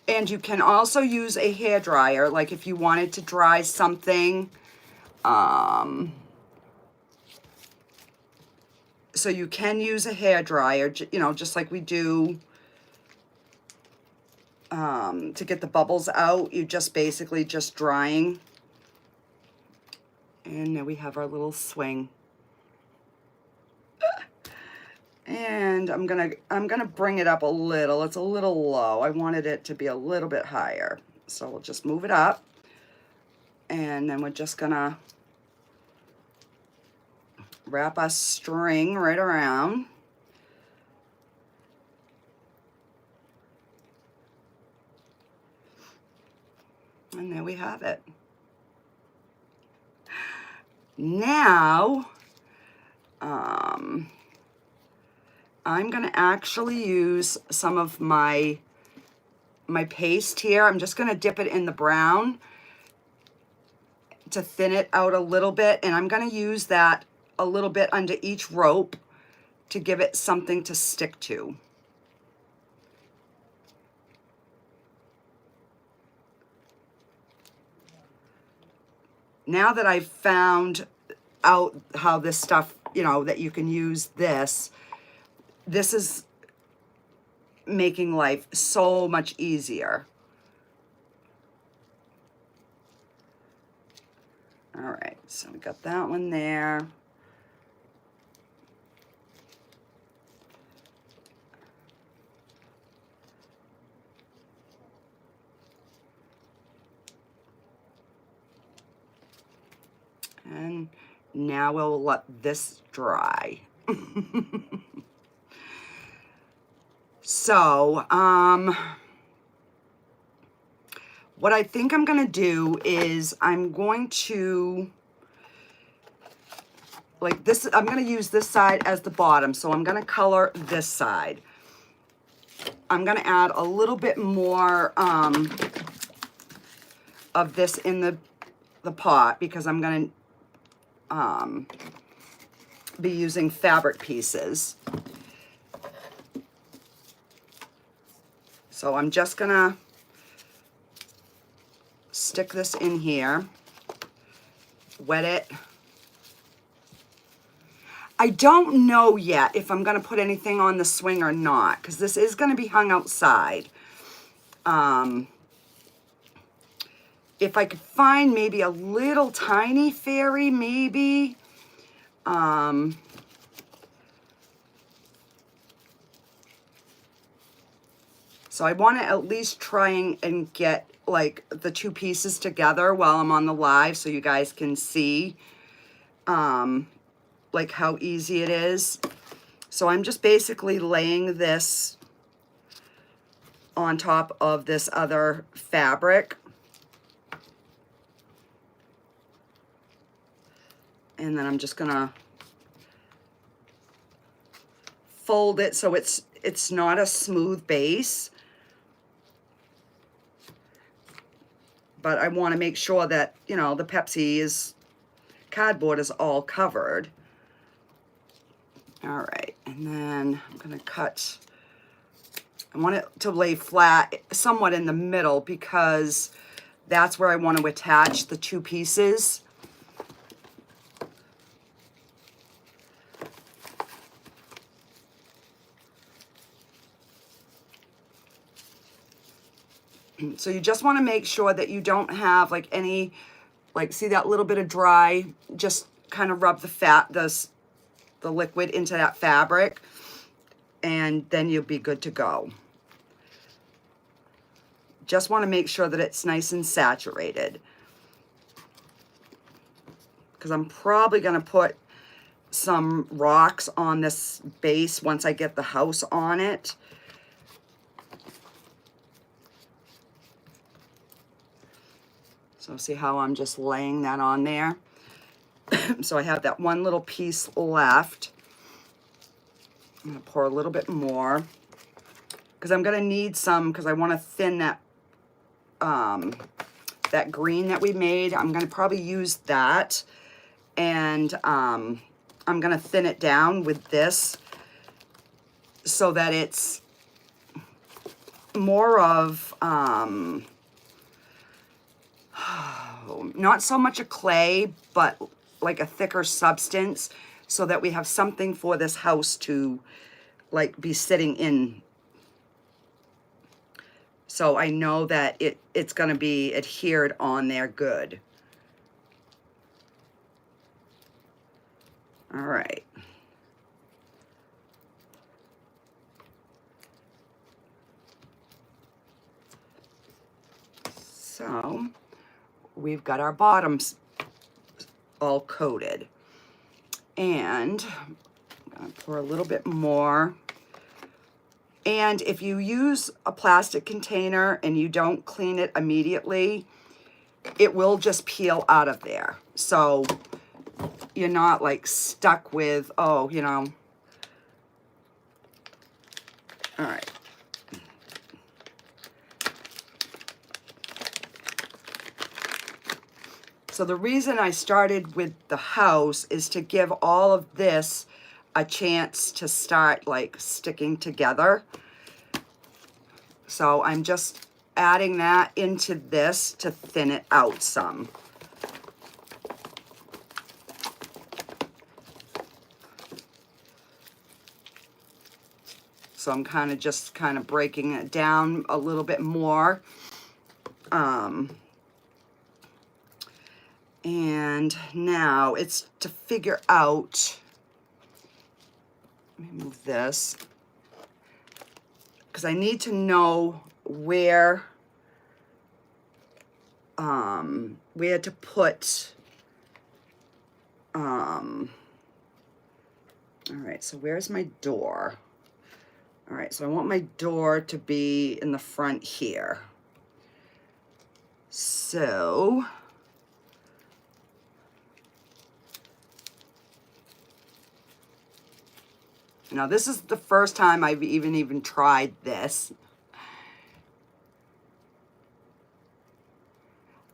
And you can also use a hairdryer, like if you wanted to dry something. So you can use a hairdryer, you know, just like we do to get the bubbles out. You just basically just drying. And there we have our little swing. And I'm gonna bring it up a little. It's a little low. I wanted it to be a little bit higher. So we'll just move it up. And then we're just gonna wrap our string right around. And there we have it. Now, I'm gonna actually use some of my paste here. I'm just gonna dip it in the brown to thin it out a little bit, and I'm gonna use that a little bit under each rope to give it something to stick to. Now that I've found out how this stuff, you know, that you can use this, this is making life so much easier. All right, so we got that one there. And now we'll let this dry. So, what I think I'm gonna do is I'm going to, like this, I'm gonna use this side as the bottom, so I'm gonna color this side. I'm gonna add a little bit more of this in the pot, because I'm gonna be using fabric pieces. So I'm just gonna stick this in here, wet it. I don't know yet if I'm gonna put anything on the swing or not, because this is gonna be hung outside. If I could find maybe a little tiny fairy, maybe. So I want to at least try and get like the two pieces together while I'm on the live, so you guys can see like how easy it is. So I'm just basically laying this on top of this other fabric. And then I'm just gonna fold it so it's not a smooth base. But I want to make sure that, you know, the cardboard is all covered. All right, and then I'm gonna cut, I want it to lay flat somewhat in the middle because that's where I want to attach the two pieces. So you just want to make sure that you don't have like any, like, see that little bit of dry, just kind of rub the liquid into that fabric, and then you'll be good to go. Just want to make sure that it's nice and saturated, because I'm probably going to put some rocks on this base once I get the house on it. So see how I'm just laying that on there? So I have that one little piece left. I'm going to pour a little bit more because I'm going to need some, because I want to thin that that green that we made. I'm going to probably use that, and I'm going to thin it down with this so that it's more of not so much a clay, but like a thicker substance, so that we have something for this house to like be sitting in. So I know that it's going to be adhered on there good. All right. So we've got our bottoms all coated, and I'm going to pour a little bit more. And if you use a plastic container and you don't clean it immediately, it will just peel out of there. So you're not like stuck with, oh, you know. All right. So the reason I started with the house is to give all of this a chance to start like sticking together. So I'm just adding that into this to thin it out some. So I'm just kind of breaking it down a little bit more. And now it's to figure out, let me move this, because I need to know where to put, all right, so where's my door? All right, so I want my door to be in the front here. So now this is the first time I've even tried this.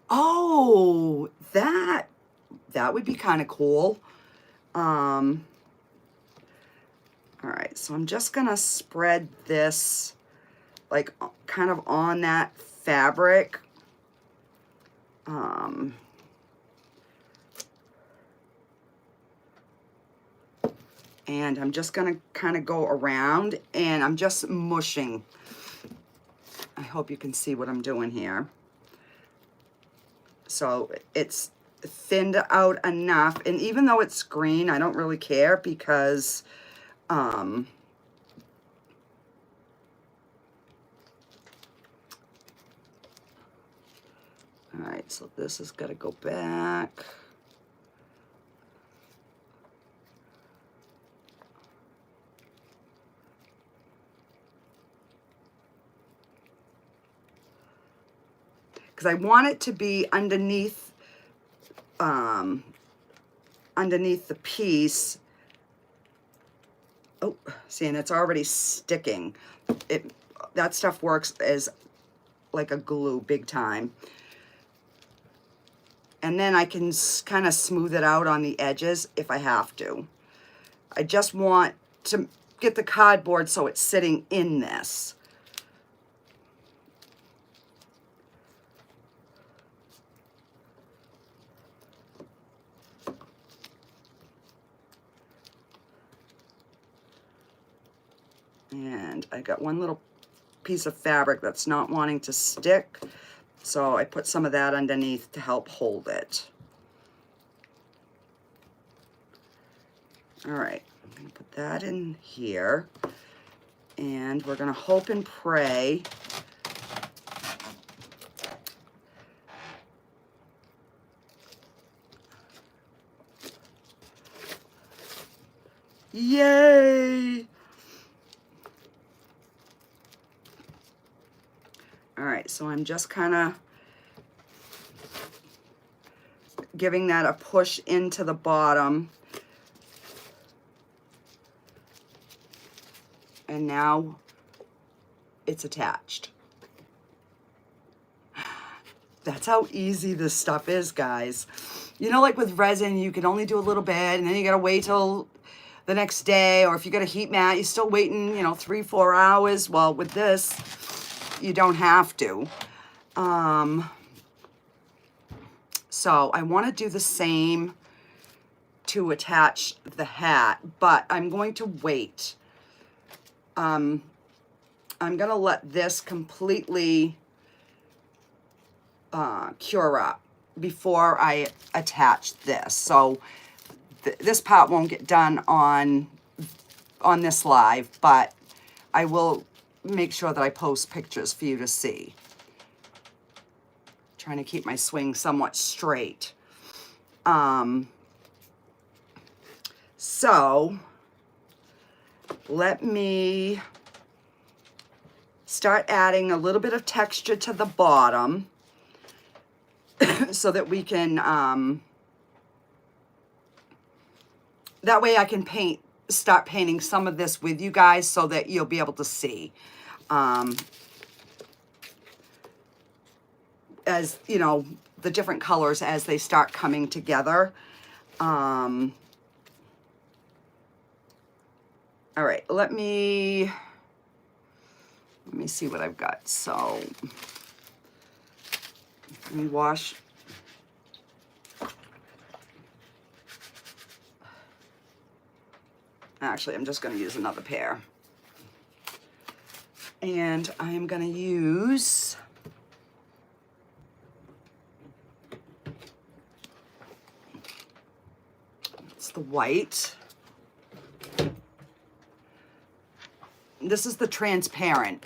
Oh, that would be kind of cool. All right, so I'm just gonna spread this like kind of on that fabric. And I'm just gonna kind of go around, and I'm just mushing. I hope you can see what I'm doing here. So it's thinned out enough, and even though it's green, I don't really care, because all right, so this has got to go back. Because I want it to be underneath underneath the piece. Oh, see, and it's already sticking. That stuff works as like a glue, big time. And then I can kind of smooth it out on the edges if I have to. I just want to get the cardboard so it's sitting in this. And I got one little piece of fabric that's not wanting to stick, so I put some of that underneath to help hold it. All right, I'm gonna put that in here, and we're gonna hope and pray yay! All right, so I'm just kind of giving that a push into the bottom. And now it's attached. That's how easy this stuff is, guys. You know, like with resin, you can only do a little bit, and then you gotta wait till the next day, or if you got a heat mat, you're still waiting, you know, 3-4 hours. Well, with this, you don't have to. So I want to do the same to attach the hat, but I'm going to wait. I'm gonna let this completely cure up before I attach this. So this part won't get done on this live, but I will make sure that I post pictures for you to see. Trying to keep my swing somewhat straight. So let me start adding a little bit of texture to the bottom so that we can, that way I can start painting some of this with you guys so that you'll be able to see. As, you know, the different colors as they start coming together. All right, let me see what I've got. So let me wash. Actually, I'm just going to use another pair. And I am going to use the white. This is the transparent.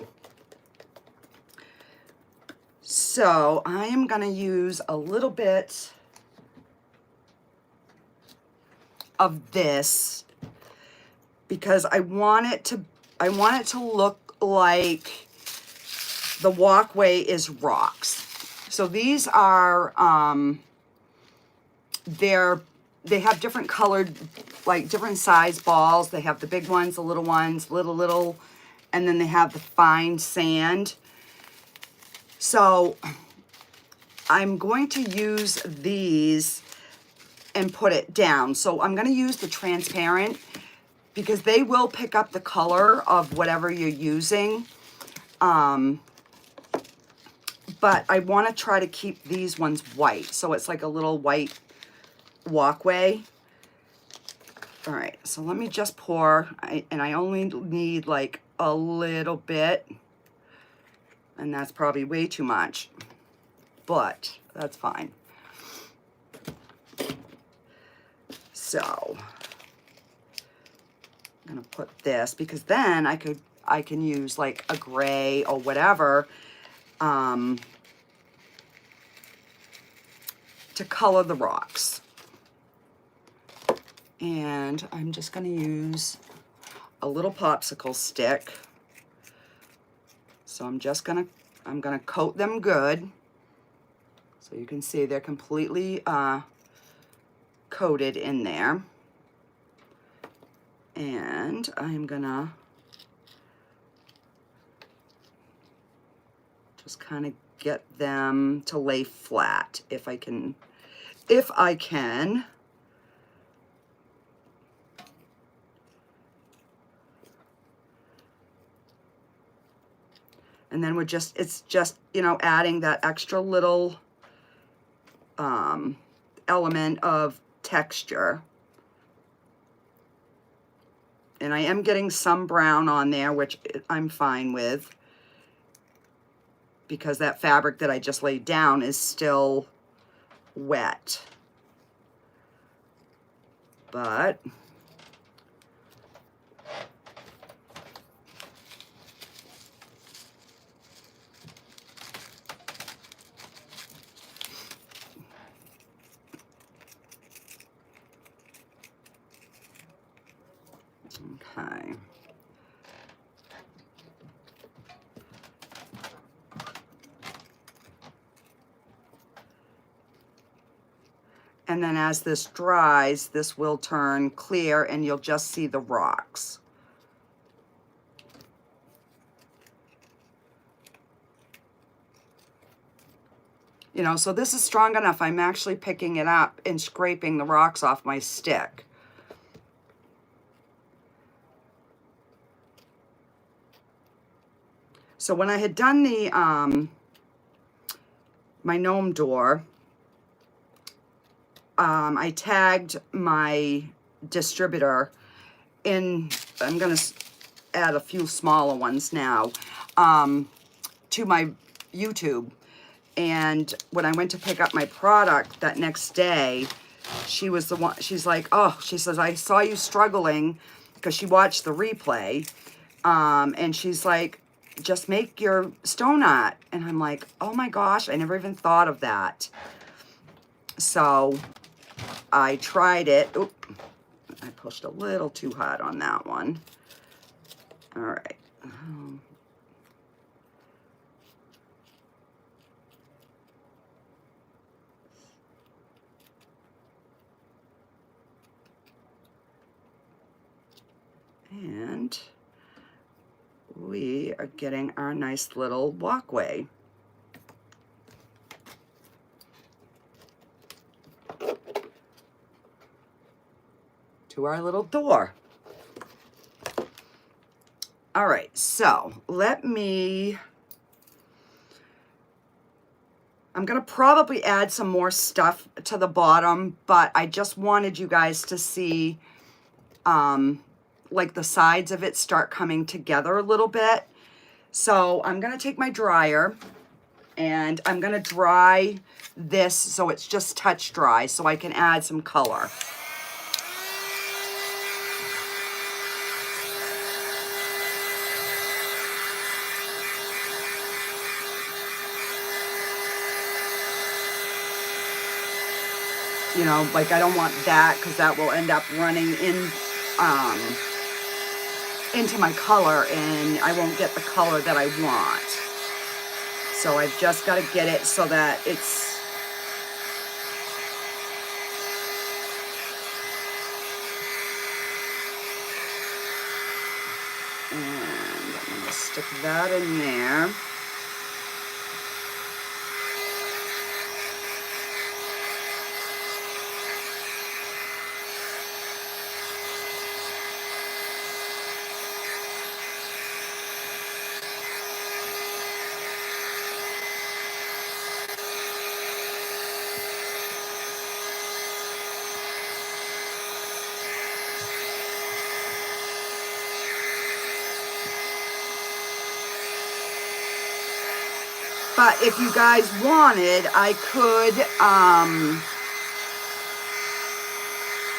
So I am going to use a little bit of this because I want it to look like the walkway is rocks. So these are they have different colored, like different size balls. They have the big ones, the little ones, little, and then they have the fine sand. So I'm going to use these and put it down. So I'm going to use the transparent because they will pick up the color of whatever you're using. But I want to try to keep these ones white. So it's like a little white walkway. All right, so let me just pour, and I only need like a little bit, and that's probably way too much, but that's fine. So I'm gonna put this because then I can use like a gray or whatever to color the rocks. And I'm just going to use a little popsicle stick. So I'm going to coat them good. So you can see they're completely coated in there. And I'm gonna just kind of get them to lay flat if I can. And then it's just, you know, adding that extra little element of texture. And I am getting some brown on there, which I'm fine with, because that fabric that I just laid down is still wet. But okay. And then as this dries, this will turn clear and you'll just see the rocks. You know, so this is strong enough. I'm actually picking it up and scraping the rocks off my stick. So when I had done the my gnome door, I tagged my distributor in, I'm gonna add a few smaller ones now, to my YouTube. And when I went to pick up my product that next day, she was the one, she's like, oh, she says, I saw you struggling, because she watched the replay, and she's like, just make your stone art. And I'm like, oh my gosh, I never even thought of that. So I tried it. Oop, I pushed a little too hard on that one. All right. And we are getting our nice little walkway. To our little door. All right, so I'm gonna probably add some more stuff to the bottom, but I just wanted you guys to see like the sides of it start coming together a little bit. So I'm gonna take my dryer and I'm gonna dry this so it's just touch dry so I can add some color. You know, like I don't want that because that will end up running in into my color and I won't get the color that I want. So I've just got to get it so that it's and I'm going to stick that in there. But if you guys wanted, I could,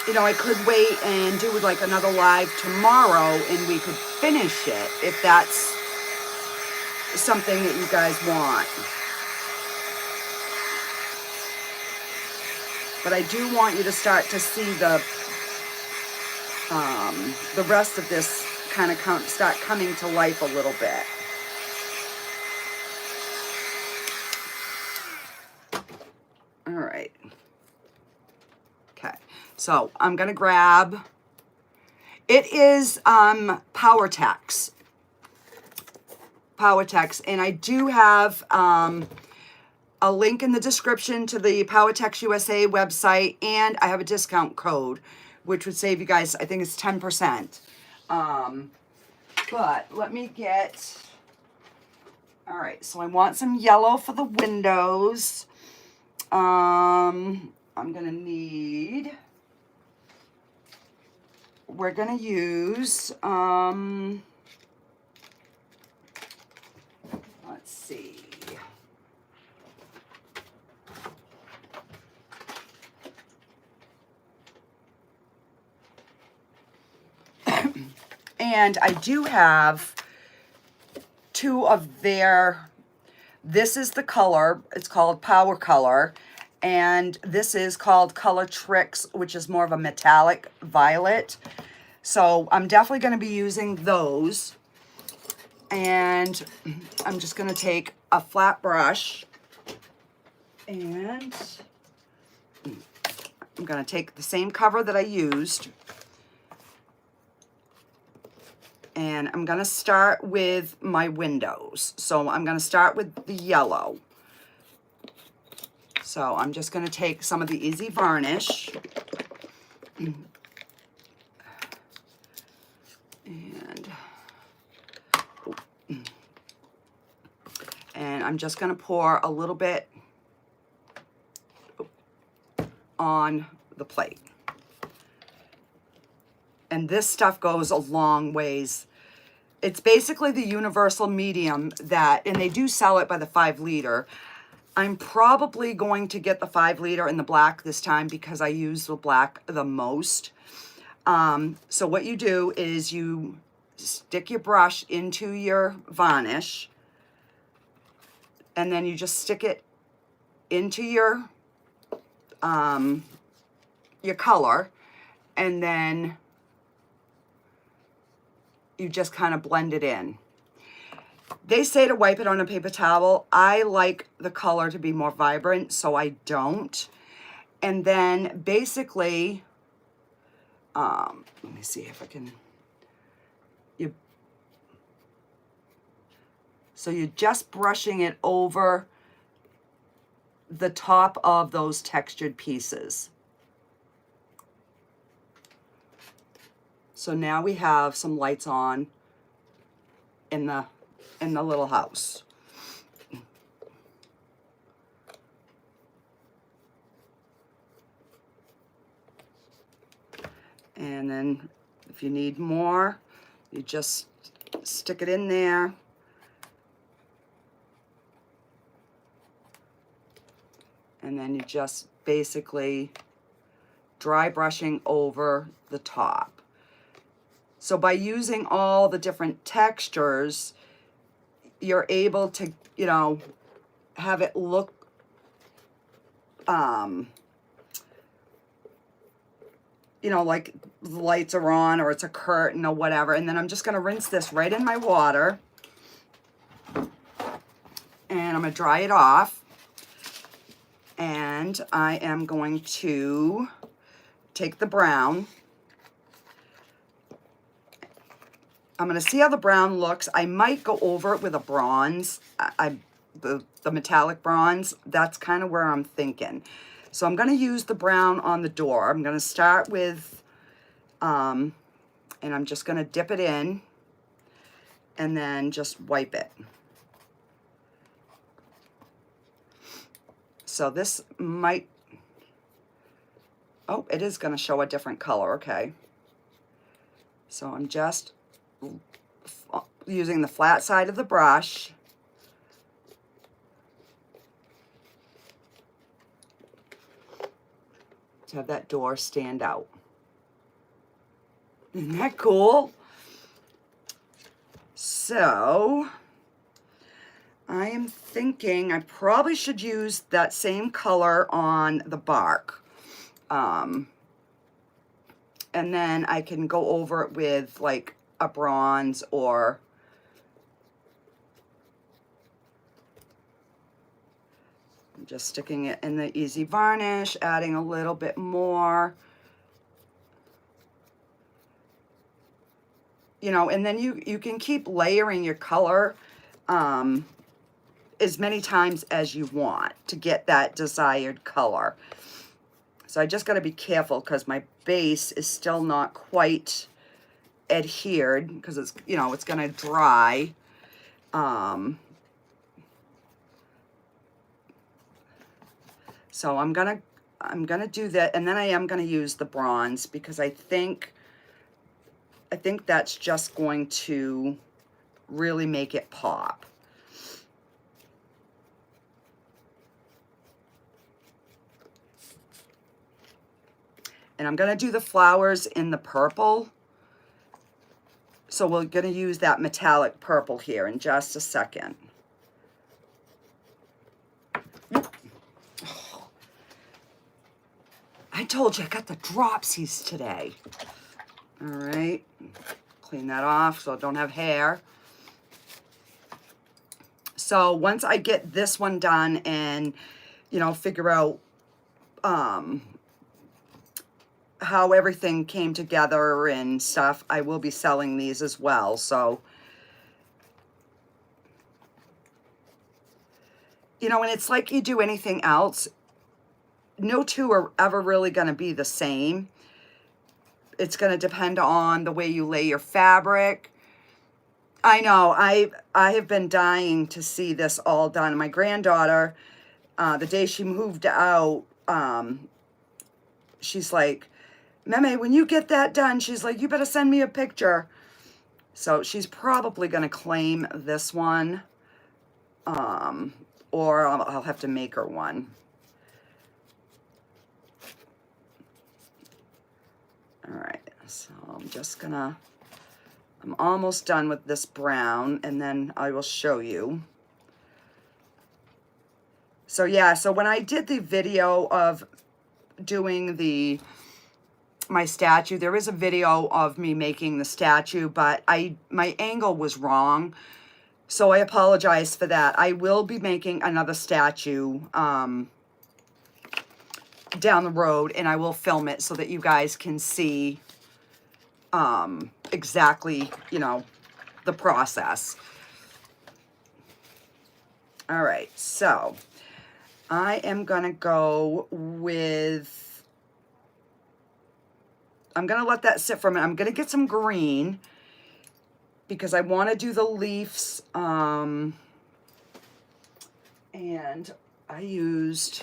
you know, I could wait and do like another live tomorrow and we could finish it if that's something that you guys want. But I do want you to start to see the rest of this kind of start coming to life a little bit. Okay, so I'm gonna grab, it is PowerTex, and I do have a link in the description to the PowerTex USA website, and I have a discount code, which would save you guys, I think it's 10%. But let me get, all right, so I want some yellow for the windows. I'm gonna need, we're gonna use, let's see. And I do have two of their, this is the color, it's called Power Color, and this is called Color Tricks, which is more of a metallic violet. So I'm definitely going to be using those. And I'm just going to take a flat brush, and I'm going to take the same cover that I used, and I'm going to start with my windows. So I'm going to start with the yellow. So I'm just going to take some of the Easy Varnish, and I'm just going to pour a little bit on the plate. And this stuff goes a long ways. It's basically the universal medium that, and they do sell it by the 5 liter. I'm probably going to get the 5 liter in the black this time because I use the black the most. So what you do is you stick your brush into your varnish, and then you just stick it into your color, and then you just kind of blend it in. They say to wipe it on a paper towel. I like the color to be more vibrant, so I don't. And then basically, let me see if I can, so you're just brushing it over the top of those textured pieces. So now we have some lights on in the little house. And then if you need more, you just stick it in there. And then you just basically dry brushing over the top. So by using all the different textures, you're able to, you know, have it look you know, like the lights are on or it's a curtain or whatever. And then I'm just going to rinse this right in my water, and I'm going to dry it off. And I am going to take the brown. I'm going to see how the brown looks. I might go over it with a bronze, the metallic bronze. That's kind of where I'm thinking. So I'm going to use the brown on the door. I'm going to start with, and I'm just going to dip it in and then just wipe it. So this might, oh, it is going to show a different color. Okay. So I'm just using the flat side of the brush to have that door stand out. Isn't that cool? So I am thinking I probably should use that same color on the bark. And then I can go over it with like a bronze or Just sticking it in the Easy Varnish, adding a little bit more. You know, and then you can keep layering your color as many times as you want to get that desired color. So I just got to be careful because my base is still not quite adhered because it's, you know, it's going to dry. So I'm gonna do that, and then I am gonna use the bronze because I think that's just going to really make it pop. And I'm gonna do the flowers in the purple. So we're gonna use that metallic purple here in just a second. I told you I got the dropsies today. All right, clean that off so I don't have hair. So once I get this one done and, you know, figure out how everything came together and stuff, I will be selling these as well. So, you know, and it's like you do anything else. No two are ever really going to be the same. It's going to depend on the way you lay your fabric. I know, I have been dying to see this all done. My granddaughter, the day she moved out, she's like, Meme, when you get that done, she's like, you better send me a picture. So she's probably going to claim this one, or I'll have to make her one. All right, so I'm just gonna, I'm almost done with this brown, and then I will show you. So yeah, so when I did the video of doing my statue, there is a video of me making the statue, but my angle was wrong, so I apologize for that. I will be making another statue down the road, and I will film it so that you guys can see exactly, you know, the process. All right, so I am gonna go with, I'm gonna let that sit for a minute. I'm gonna get some green because I want to do the leaves, and I used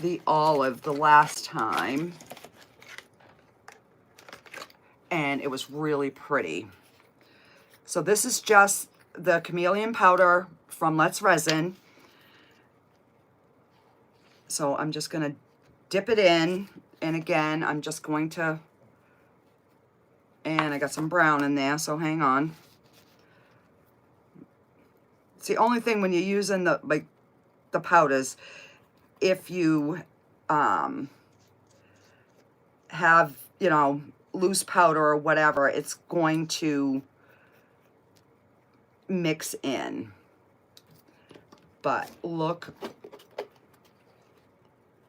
the olive the last time, and it was really pretty. So this is just the chameleon powder from Let's Resin. So I'm just gonna dip it in, and again, I'm just going to, and I got some brown in there, so hang on. It's the only thing when you're using the, like, the powders, if you have, you know, loose powder or whatever, it's going to mix in. But look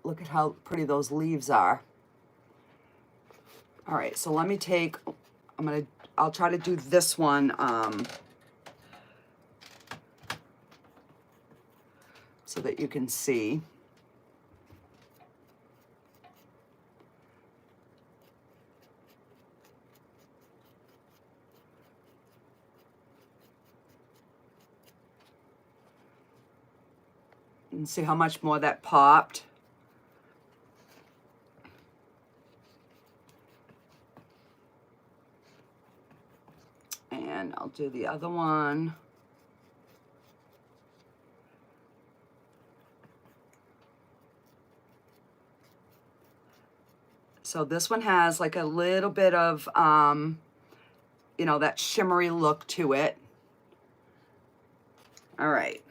at how pretty those leaves are. All right, so let me take, I'll try to do this one so that you can see. And see how much more that popped. And I'll do the other one. So this one has like a little bit of, you know, that shimmery look to it. All right.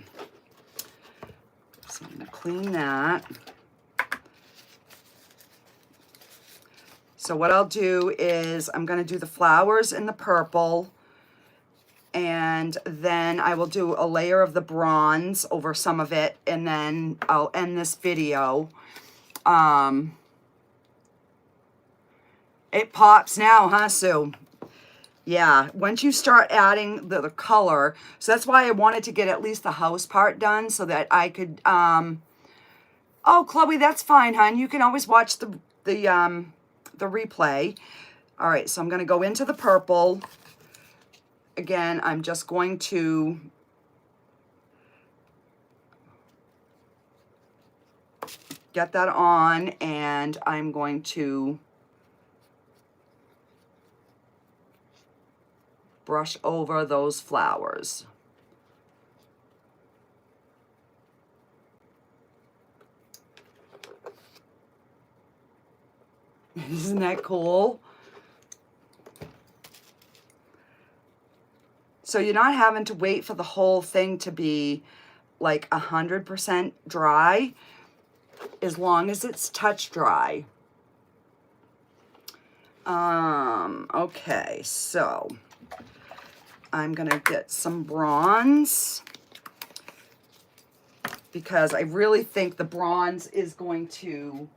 So I'm gonna clean that. So what I'll do is I'm gonna do the flowers in the purple, And then I will do a layer of the bronze over some of it, and then I'll end this video. It pops now, huh, Sue? Yeah, once you start adding the color, so that's why I wanted to get at least the house part done so that I could, oh, Chloe, that's fine, hon. You can always watch the replay. All right, so I'm going to go into the purple. Again, I'm just going to get that on, and I'm going to brush over those flowers. Isn't that cool? So you're not having to wait for the whole thing to be like 100% dry, as long as it's touch dry. Okay, so I'm gonna get some bronze because I really think the bronze is going to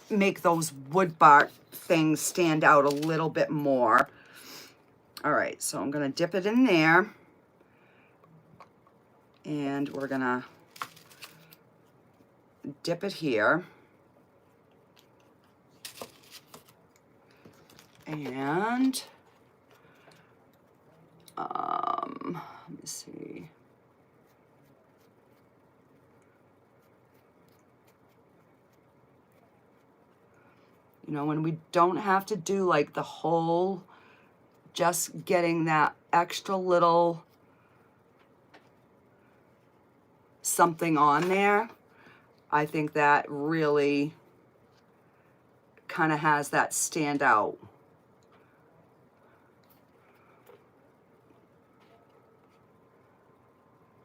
make those wood bark things stand out a little bit more. All right, so I'm gonna dip it in there, and we're gonna dip it here. And let me see. You know, when we don't have to do like the whole, just getting that extra little something on there, I think that really kind of has that stand out.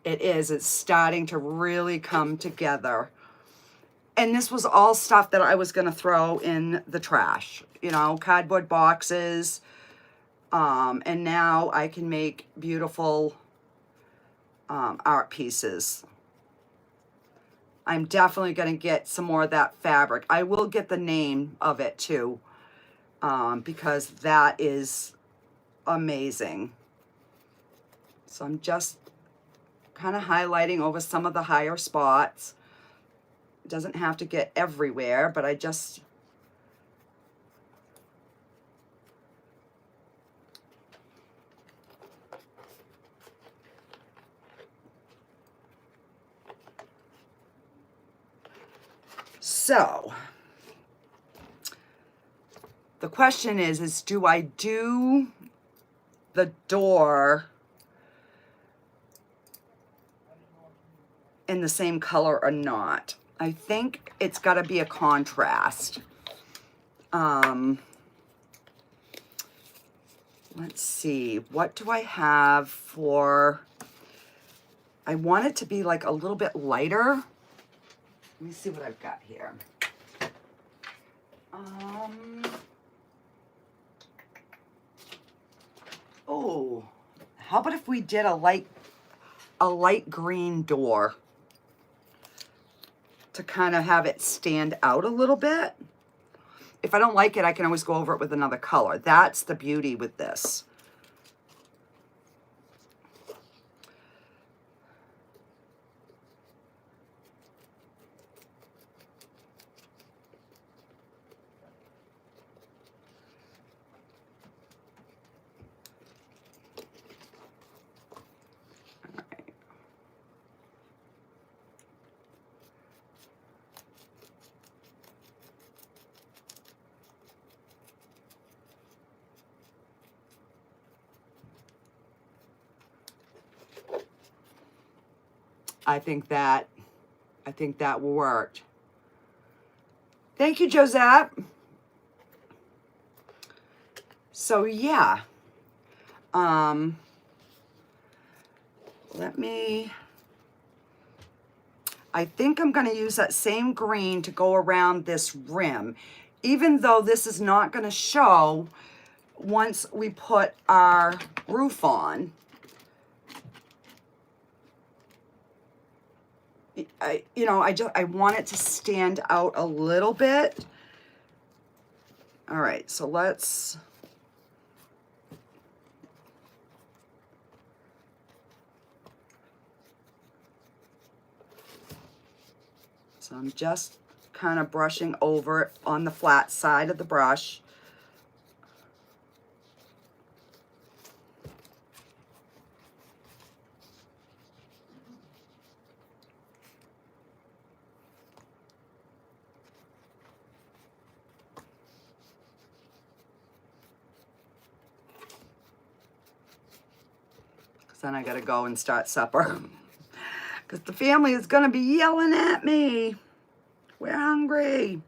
It is, it's starting to really come together. And this was all stuff that I was gonna throw in the trash, you know, cardboard boxes. And now I can make beautiful art pieces. I'm definitely gonna get some more of that fabric. I will get the name of it too, because that is amazing. So I'm just kind of highlighting over some of the higher spots. It doesn't have to get everywhere, but I just so the question is do I do the door in the same color or not? I think it's got to be a contrast. Let's see, what do I have for, I want it to be like a little bit lighter. Let me see what I've got here. Oh, how about if we did a light green door to kind of have it stand out a little bit. If I don't like it, I can always go over it with another color. That's the beauty with this. I think that worked. Thank you, Josette. So yeah, I think I'm going to use that same green to go around this rim. Even though this is not going to show, once we put our roof on, I want it to stand out a little bit. All right, so let's, so I'm just kind of brushing over it on the flat side of the brush. Then I gotta go and start supper because the family is gonna be yelling at me. We're hungry.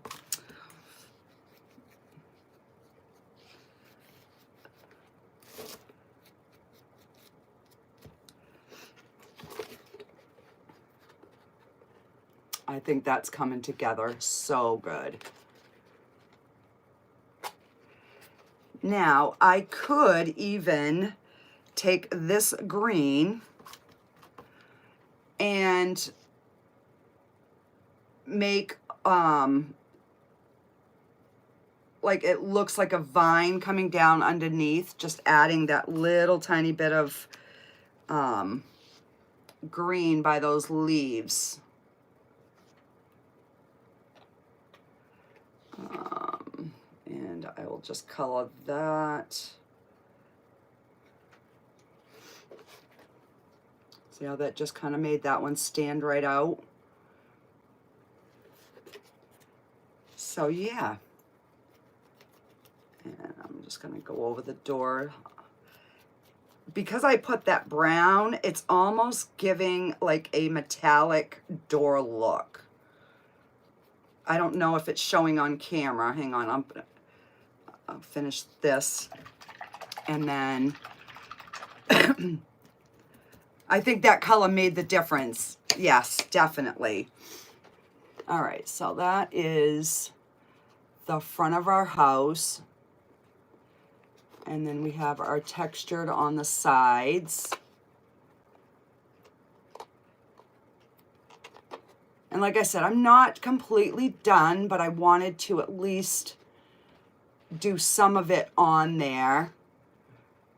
I think that's coming together so good. Now I could even take this green and make like it looks like a vine coming down underneath, just adding that little tiny bit of green by those leaves. And I will just color that. See how that just kind of made that one stand right out? So yeah. And I'm just going to go over the door. Because I put that brown, it's almost giving like a metallic door look. I don't know if it's showing on camera. Hang on, I'll finish this. And then I think that color made the difference. Yes, definitely. All right, so that is the front of our house. And then we have our textured on the sides. And like I said, I'm not completely done, but I wanted to at least do some of it on there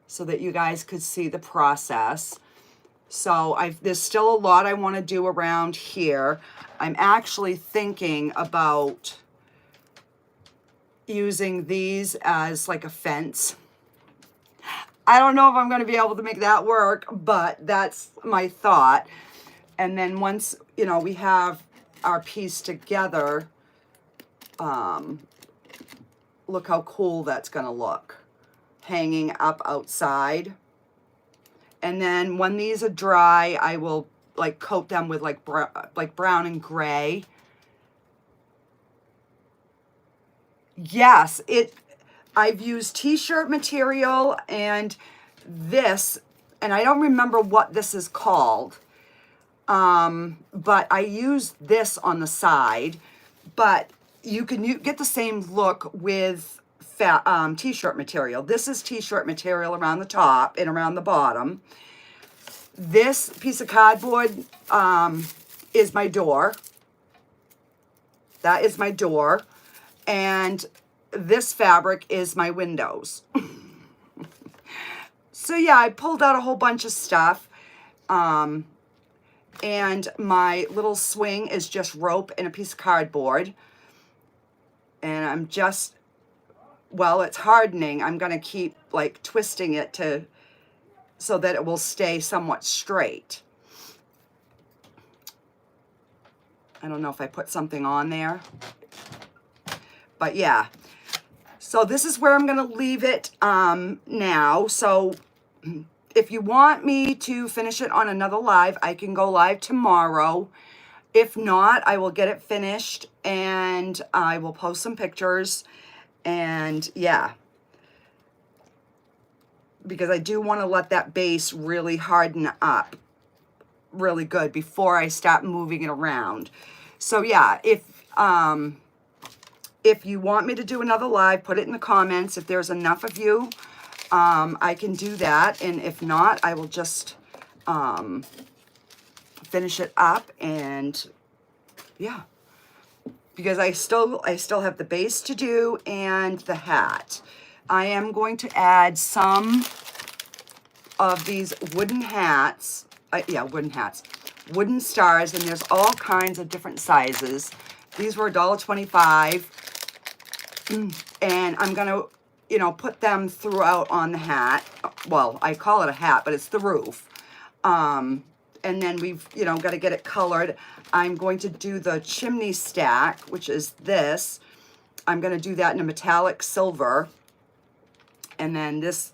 so that you guys could see the process. So there's still a lot I want to do around here. I'm actually thinking about using these as like a fence. I don't know if I'm going to be able to make that work, but that's my thought. And then once, you know, we have our piece together, look how cool that's going to look hanging up outside. And then when these are dry, I will like coat them with like brown and gray. Yes, I've used t-shirt material and this, and I don't remember what this is called. But I used this on the side, but you get the same look with t-shirt material. This is t-shirt material around the top and around the bottom. This piece of cardboard is my door. That is my door. And this fabric is my windows. So yeah, I pulled out a whole bunch of stuff. And my little swing is just rope and a piece of cardboard. And I'm just, while it's hardening, I'm going to keep like twisting it so that it will stay somewhat straight. I don't know if I put something on there. But yeah. So this is where I'm going to leave it now. So if you want me to finish it on another live, I can go live tomorrow. If not, I will get it finished and I will post some pictures. And yeah, because I do want to let that base really harden up really good before I start moving it around. So yeah, if If you want me to do another live, put it in the comments. If there's enough of you, I can do that. And if not, I will just finish it up. And yeah, because I still have the base to do and the hat. I am going to add some of these wooden hats. Yeah, wooden hats. Wooden stars, and there's all kinds of different sizes. These were $1.25. And I'm gonna, you know, put them throughout on the hat. Well, I call it a hat, but it's the roof. And then we've, you know, got to get it colored. I'm going to do the chimney stack, which is this. I'm going to do that in a metallic silver. And then this,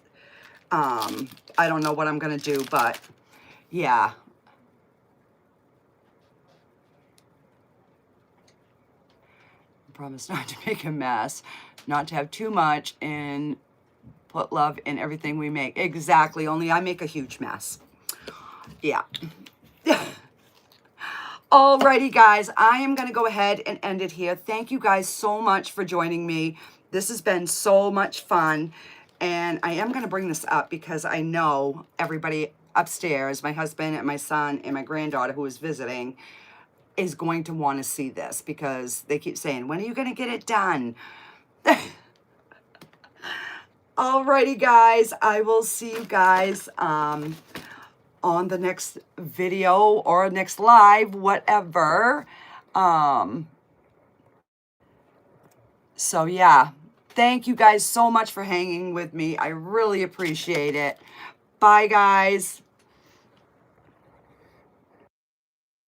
I don't know what I'm going to do, but yeah. Promise not to make a mess, not to have too much, and put love in everything we make. Exactly, only I make a huge mess. Yeah. Alrighty, guys, I am going to go ahead and end it here. Thank you guys so much for joining me. This has been so much fun, and I am going to bring this up because I know everybody upstairs, my husband and my son and my granddaughter who is visiting, is going to want to see this because they keep saying, when are you going to get it done? Alrighty, guys, I will see you guys on the next video or next live, whatever. So yeah, thank you guys so much for hanging with me. I really appreciate it. Bye, guys.